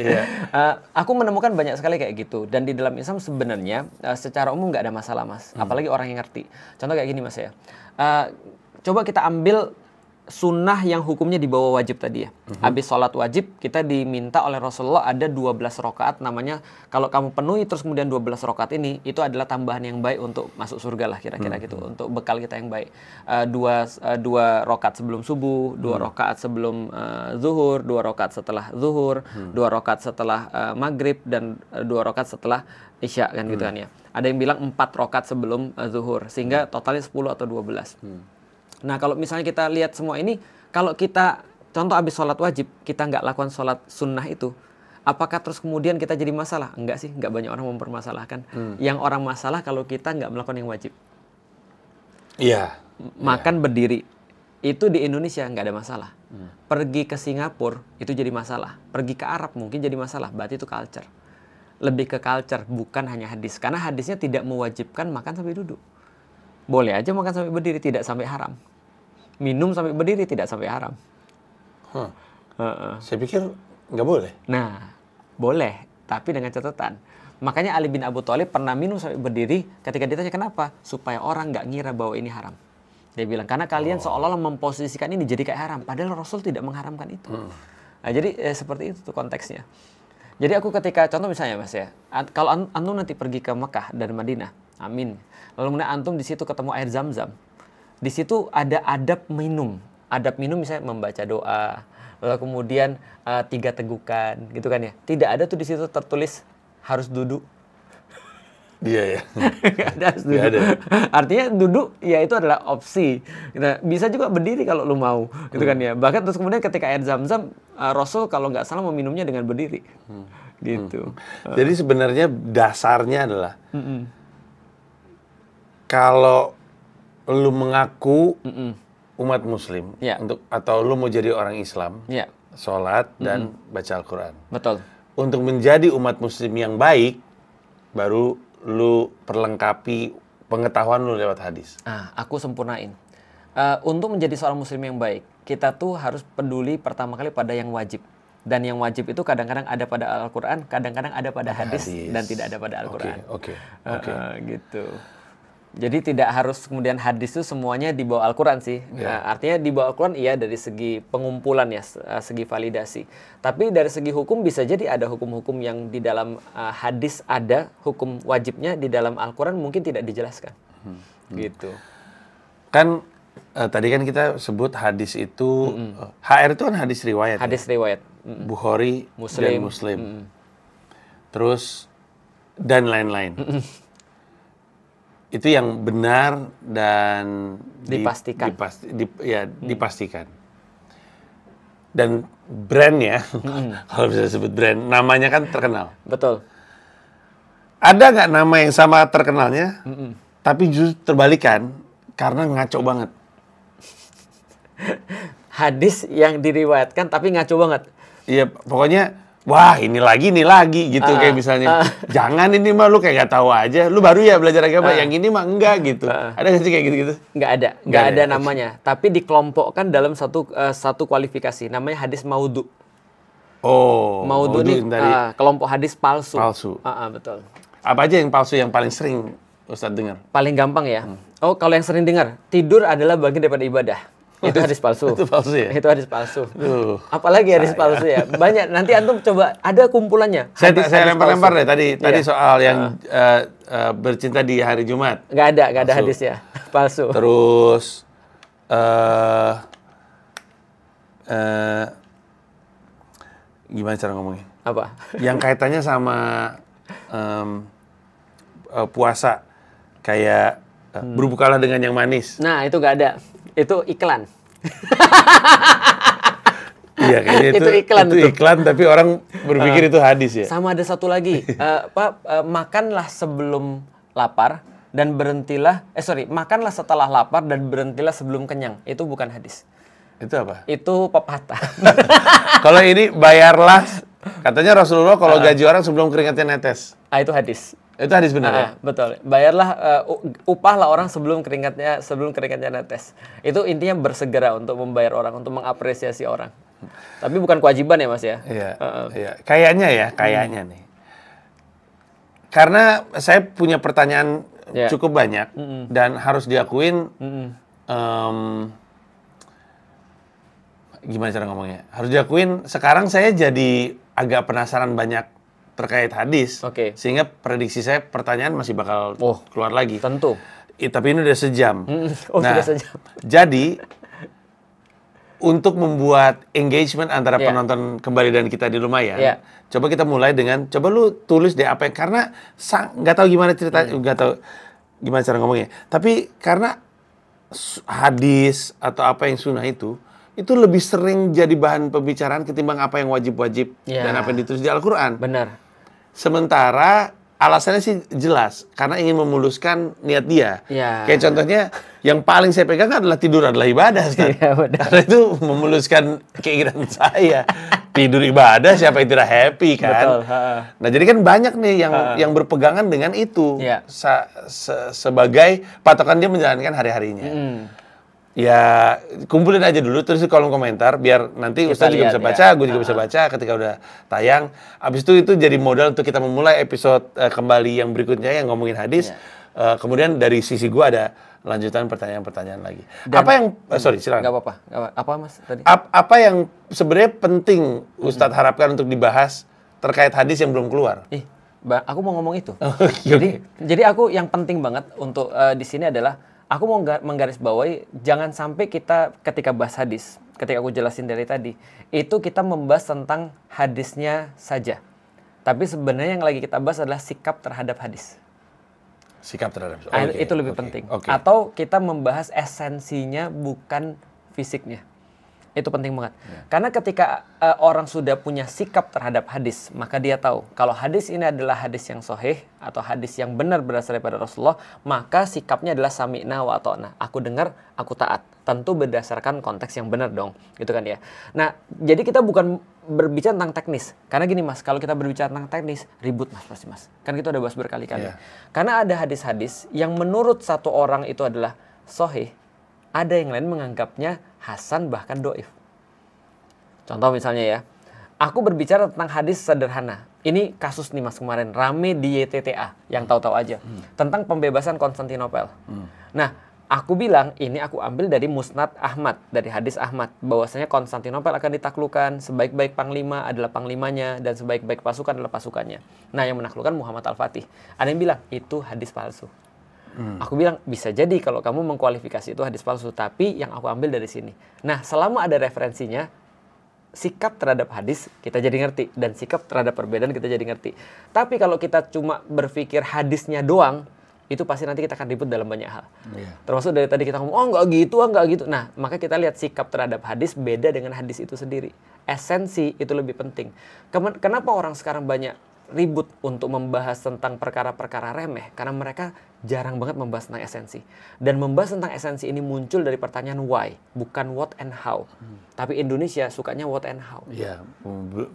Aku menemukan banyak sekali kayak gitu. Dan di dalam Islam sebenarnya secara umum nggak ada masalah Mas. Apalagi orang yang ngerti. Contoh kayak gini Mas ya. Coba kita ambil sunnah yang hukumnya di bawah wajib tadi ya. Habis sholat wajib, kita diminta oleh Rasulullah ada 12 rakaat namanya, kalau kamu penuhi terus kemudian 12 rakaat ini, itu adalah tambahan yang baik untuk masuk surga lah kira-kira gitu. Untuk bekal kita yang baik. Dua rakaat sebelum subuh, 2 rakaat sebelum zuhur, 2 rakaat setelah zuhur, 2 rakaat setelah maghrib, dan 2 rakaat setelah isya kan gitu kan ya. Ada yang bilang 4 rakaat sebelum zuhur, sehingga totalnya 10 atau 12. Nah, kalau misalnya kita lihat semua ini, kalau kita, contoh habis sholat wajib, kita nggak lakukan sholat sunnah itu, apakah terus kemudian kita jadi masalah? Enggak sih, nggak banyak orang mempermasalahkan. Yang orang masalah kalau kita nggak melakukan yang wajib. Makan berdiri, itu di Indonesia nggak ada masalah. Pergi ke Singapura, itu jadi masalah. Pergi ke Arab mungkin jadi masalah, berarti itu culture. Lebih ke culture, bukan hanya hadis. Karena hadisnya tidak mewajibkan makan sampai duduk. Boleh aja makan sampai berdiri, tidak sampai haram. Minum sampai berdiri, tidak sampai haram. Saya pikir nggak boleh. Nah, boleh, tapi dengan catatan. Makanya Ali bin Abu Thalib pernah minum sampai berdiri ketika ditanya kenapa? Supaya orang nggak ngira bahwa ini haram. Dia bilang, karena kalian seolah-olah memposisikan ini jadi kayak haram. Padahal Rasul tidak mengharamkan itu. Nah, jadi seperti itu tuh konteksnya. Jadi aku ketika, contoh misalnya Mas ya, kalau antum nanti pergi ke Mekah dan Madinah, amin. Lalu kemudian antum di situ ketemu air Zam-Zam. Di situ ada adab minum. Adab minum misalnya membaca doa, lalu kemudian 3 tegukan, gitu kan ya. Tidak ada tuh di situ tertulis harus duduk. Iya. Nggak ada, harus duduk. Ada. Artinya duduk ya itu adalah opsi. Nah, bisa juga berdiri kalau lu mau, gitu kan ya. Bahkan terus kemudian ketika air Zam-Zam, Rasul kalau nggak salah meminumnya dengan berdiri. Gitu. Jadi sebenarnya dasarnya adalah kalau lu mengaku umat Muslim untuk atau lu mau jadi orang Islam, sholat dan baca Al-Quran. Betul. Untuk menjadi umat Muslim yang baik, baru lu perlengkapi pengetahuan lu lewat hadis. Aku sempurnain. Untuk menjadi seorang Muslim yang baik, kita tuh harus peduli pertama kali pada yang wajib. Dan yang wajib itu kadang-kadang ada pada Al-Quran, kadang-kadang ada pada hadis, dan tidak ada pada Al-Quran. Oke. Gitu. Jadi tidak harus kemudian hadis itu semuanya di bawah Al-Quran sih. Artinya di bawah Al-Quran iya dari segi pengumpulan ya, segi validasi. Tapi dari segi hukum bisa jadi ada hukum-hukum yang di dalam hadis ada, hukum wajibnya di dalam Al-Quran mungkin tidak dijelaskan. Gitu. Kan tadi kan kita sebut hadis itu, HR itu kan hadis riwayat. Hadis riwayat. Bukhari dan Muslim. Terus, dan lain-lain. Itu yang benar dan dipastikan. Dipastikan. Dan brandnya, kalau bisa disebut brand, namanya kan terkenal. Betul. Ada nggak nama yang sama terkenalnya, tapi justru terbalikan karena ngaco banget? Hadis yang diriwayatkan tapi ngaco banget. Iya, pokoknya wah ini lagi gitu kayak misalnya jangan ini mah lu kayak gak tahu aja, lu baru ya belajar agama, yang ini mah enggak gitu. Ada nggak sih kayak gitu-gitu? Nggak ada namanya. Tapi dikelompokkan dalam satu kualifikasi, namanya hadis maudhu. Oh, Maudhu ini kelompok hadis palsu. Betul. Apa aja yang palsu yang paling sering Ustadz dengar? Paling gampang ya. Oh, kalau yang sering dengar, tidur adalah bagian daripada ibadah. Itu hadis palsu. Itu palsu ya? Itu hadis palsu. Apalagi hadis palsu ya. Banyak. Nanti antum coba, ada kumpulannya. Saya lempar-lempar deh tadi soal yang bercinta di hari Jumat. Nggak ada hadisnya. Palsu. Terus gimana cara ngomongnya? Apa? Yang kaitannya sama puasa, kayak berbukalah dengan yang manis. Nah, itu nggak ada. Itu iklan. Iya, kayaknya itu iklan, tapi orang berpikir itu hadis ya. Sama ada satu lagi, makanlah sebelum lapar dan berhentilah, makanlah setelah lapar dan berhentilah sebelum kenyang. Itu bukan hadis. Itu apa? Itu pepatah. Kalau ini bayarlah, katanya Rasulullah kalau gaji orang sebelum keringatnya netes. Itu hadis. Itu hadis benar ya? Betul. Bayarlah, upahlah orang sebelum keringatnya netes. Itu intinya bersegera untuk membayar orang, untuk mengapresiasi orang. Tapi bukan kewajiban ya Mas ya? Iya. Kayaknya nih. Karena saya punya pertanyaan cukup banyak dan harus diakuin, gimana cara ngomongnya? Harus diakuin sekarang saya jadi agak penasaran banyak terkait hadis, sehingga prediksi saya pertanyaan masih bakal keluar lagi. Tentu. Tapi ini udah sejam. Sudah sejam. Jadi untuk membuat engagement antara penonton kembali dan kita di lumayan, coba kita mulai dengan, coba lu tulis deh apa yang, karena nggak tahu gimana ceritanya, nggak tahu gimana cara ngomongnya. Tapi karena hadis atau apa yang sunnah itu lebih sering jadi bahan pembicaraan ketimbang apa yang wajib-wajib dan apa yang ditulis di Al-Quran. Benar. Sementara alasannya sih jelas, karena ingin memuluskan niat dia. Kayak contohnya, yang paling saya pegang adalah tidur adalah ibadah. Karena itu memuluskan keinginan saya. Tidur ibadah, siapa yang tidak happy kan? Betul. Nah jadi kan banyak nih yang berpegangan dengan itu. Sebagai patokan dia menjalankan hari-harinya. Ya kumpulin aja dulu, terus di kolom komentar biar nanti Ustaz juga bisa baca, gue juga bisa baca ketika udah tayang. Abis itu jadi modal untuk kita memulai episode kembali yang berikutnya yang ngomongin hadis. Kemudian dari sisi gue ada lanjutan pertanyaan-pertanyaan lagi. Dan, apa yang silakan. Gak apa-apa. Apa Mas tadi? Apa yang sebenarnya penting Ustadz harapkan untuk dibahas terkait hadis yang belum keluar? Aku mau ngomong itu. Jadi aku yang penting banget untuk di sini adalah aku mau menggarisbawahi, jangan sampai kita ketika bahas hadis, ketika aku jelasin dari tadi, itu kita membahas tentang hadisnya saja. Tapi sebenarnya yang lagi kita bahas adalah sikap terhadap hadis. Sikap terhadap itu lebih penting. Atau kita membahas esensinya, bukan fisiknya. Itu penting banget. Karena ketika orang sudah punya sikap terhadap hadis, maka dia tahu kalau hadis ini adalah hadis yang sahih atau hadis yang benar berasal daripada Rasulullah, maka sikapnya adalah sami'na wa ata'na. Aku dengar, aku taat. Tentu berdasarkan konteks yang benar dong, gitu kan ya. Nah, jadi kita bukan berbicara tentang teknis. Karena gini Mas, kalau kita berbicara tentang teknis, ribut Mas pasti Mas. Kan kita udah bahas berkali-kali. Karena ada hadis-hadis yang menurut satu orang itu adalah sahih, ada yang lain menganggapnya hasan bahkan doif. Contoh misalnya ya, aku berbicara tentang hadis sederhana. Ini kasus nih Mas kemarin, rame di YTTA, yang tahu-tahu aja. Tentang pembebasan Konstantinopel. Nah, aku bilang, ini aku ambil dari Musnad Ahmad, dari hadis Ahmad. Bahwasanya Konstantinopel akan ditaklukkan, sebaik-baik panglima adalah panglimanya, dan sebaik-baik pasukan adalah pasukannya. Nah, yang menaklukkan Muhammad Al-Fatih. Ada yang bilang, itu hadis palsu. Aku bilang, bisa jadi kalau kamu mengkualifikasi itu hadis palsu, tapi yang aku ambil dari sini. Nah, selama ada referensinya, sikap terhadap hadis kita jadi ngerti, dan sikap terhadap perbedaan kita jadi ngerti. Tapi kalau kita cuma berpikir hadisnya doang, itu pasti nanti kita akan ribut dalam banyak hal. Termasuk dari tadi kita ngomong, nggak gitu. Nah, maka kita lihat sikap terhadap hadis beda dengan hadis itu sendiri. Esensi itu lebih penting. Kenapa orang sekarang banyak ribut untuk membahas tentang perkara-perkara remeh karena mereka jarang banget membahas tentang esensi. Dan membahas tentang esensi ini muncul dari pertanyaan why, bukan what and how. Tapi Indonesia sukanya what and how. Iya,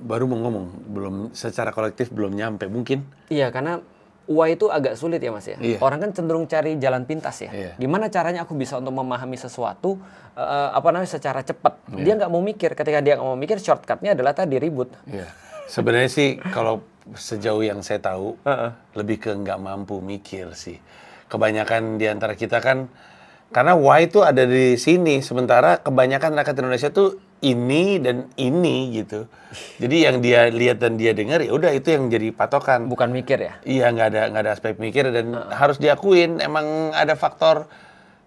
baru mau ngomong, belum secara kolektif belum nyampe mungkin. Iya, karena why itu agak sulit ya Mas ya. Iya. Orang kan cenderung cari jalan pintas ya. Iya. Gimana caranya aku bisa untuk memahami sesuatu secara cepat. Iya. Dia nggak mau mikir. Ketika dia nggak mau mikir, shortcutnya adalah tadi ribut. Iya. Sebenarnya sih kalau sejauh yang saya tahu lebih ke nggak mampu mikir sih. Kebanyakan di antara kita kan karena why itu ada di sini, sementara kebanyakan rakyat Indonesia tuh ini dan ini gitu. Jadi yang dia lihat dan dia dengar ya udah itu yang jadi patokan. Bukan mikir ya. Iya, nggak ada aspek mikir dan harus diakuin emang ada faktor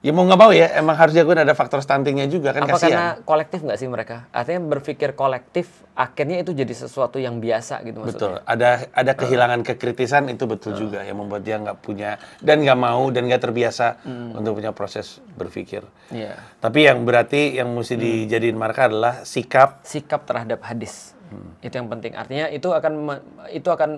ya mau nggak mau ya emang harus diakuin ada faktor stuntingnya juga kan. Apa kasihan. karena kolektif nggak sih mereka? Artinya berpikir kolektif akhirnya itu jadi sesuatu yang biasa gitu maksudnya. Betul, ada kehilangan kekritisan itu betul juga yang membuat dia nggak punya dan nggak mau dan nggak terbiasa untuk punya proses berpikir. Iya. Tapi yang berarti yang mesti dijadiin marka adalah sikap. Sikap terhadap hadis. Itu yang penting. Artinya itu akan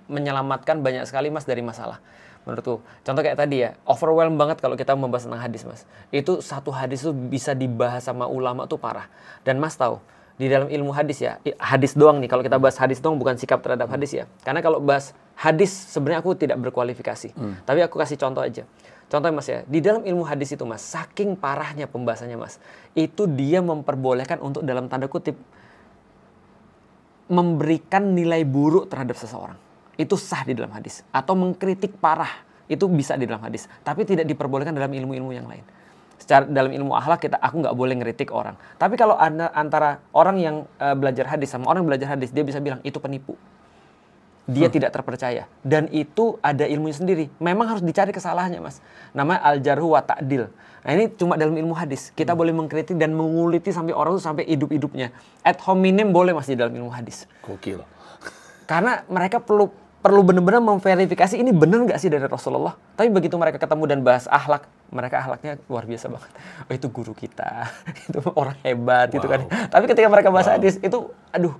menyelamatkan banyak sekali Mas dari masalah. Menurutku, contoh kayak tadi ya, overwhelm banget kalau kita membahas tentang hadis Mas. Itu satu hadis tuh bisa dibahas sama ulama tuh parah. Dan Mas tahu, di dalam ilmu hadis ya, hadis doang nih, kalau kita bahas hadis doang bukan sikap terhadap hadis ya. Karena kalau bahas hadis sebenarnya aku tidak berkualifikasi. Tapi aku kasih contoh aja. Contohnya Mas ya, di dalam ilmu hadis itu Mas, saking parahnya pembahasannya Mas, itu dia memperbolehkan untuk dalam tanda kutip memberikan nilai buruk terhadap seseorang. Itu sah di dalam hadis. Atau mengkritik parah, itu bisa di dalam hadis. Tapi tidak diperbolehkan dalam ilmu-ilmu yang lain. Secara dalam ilmu akhlak aku nggak boleh ngeritik orang. Tapi kalau antara orang yang belajar hadis sama orang yang belajar hadis, dia bisa bilang itu penipu. Dia tidak terpercaya. Dan itu ada ilmunya sendiri. Memang harus dicari kesalahannya Mas. Namanya al-jarhu wa ta'dil. Nah ini cuma dalam ilmu hadis. Kita boleh mengkritik dan menguliti sampai orang itu sampai hidup-hidupnya. Ad hominem boleh Mas di dalam ilmu hadis. Gokil. Karena mereka perlu benar-benar memverifikasi ini benar nggak sih dari Rasulullah. Tapi begitu mereka ketemu dan bahas akhlak, mereka akhlaknya luar biasa banget. Oh itu guru kita, itu orang hebat gitu kan. Tapi ketika mereka bahas hadis itu, aduh,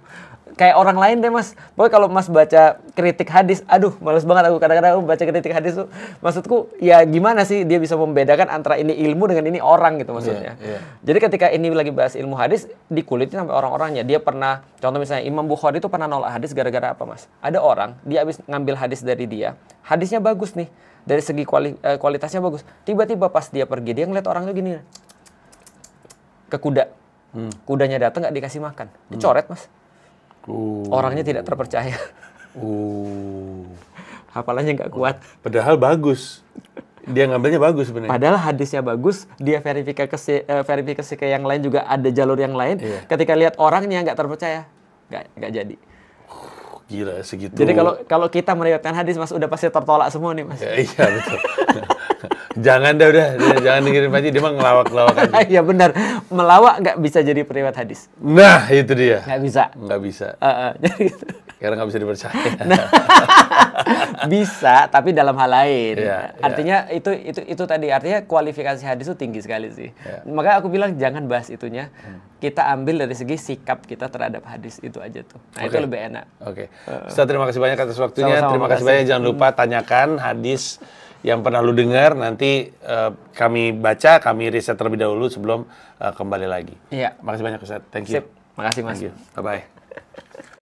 kayak orang lain deh Mas. Pokoknya kalau Mas baca kritik hadis, aduh males banget aku kadang-kadang aku baca kritik hadis tuh. Maksudku ya gimana sih dia bisa membedakan antara ini ilmu dengan ini orang gitu maksudnya. Jadi ketika ini lagi bahas ilmu hadis, dikulitin sampai orang-orangnya. Dia pernah, contoh misalnya Imam Bukhari itu pernah nolak hadis gara-gara apa Mas? Ada orang, dia habis ngambil hadis dari dia, hadisnya bagus nih. Dari segi kualitasnya bagus. Tiba-tiba pas dia pergi, dia ngeliat orang itu gini. Ke kuda. Kudanya datang nggak dikasih makan. Dicoret Mas. Orangnya tidak terpercaya. Hafalannya nggak kuat. Padahal bagus. Dia ngambilnya bagus sebenarnya. Padahal hadisnya bagus, dia verifikasi ke yang lain juga ada jalur yang lain. Iya. Ketika lihat orangnya nggak terpercaya, nggak jadi. Gila segitu. Jadi kalau kita meriwayatkan hadis Mas udah pasti tertolak semua nih Mas. Ya, iya betul. Jangan jangan dengerin Pak Haji, dia mah ngelawak-ngelawak aja. Iya benar, melawak nggak bisa jadi periwayat hadis. Nah itu dia. Nggak bisa. Nggak bisa. Jadi gitu. Karena nggak bisa dipercaya. Bisa, tapi dalam hal lain. Iya, Artinya itu tadi artinya kualifikasi hadis itu tinggi sekali sih. Iya. Makanya aku bilang jangan bahas itunya. Kita ambil dari segi sikap kita terhadap hadis itu aja tuh. Nah itu lebih enak. Oke. Ustaz terima kasih banyak atas waktunya. Sama-sama, Terima kasih banyak. Jangan lupa tanyakan hadis yang pernah lu dengar. Nanti kami baca, kami riset terlebih dahulu sebelum kembali lagi. Iya. Makasih banyak Ustaz. Thank you. Sip. Makasih Mas. Thank you. Bye bye.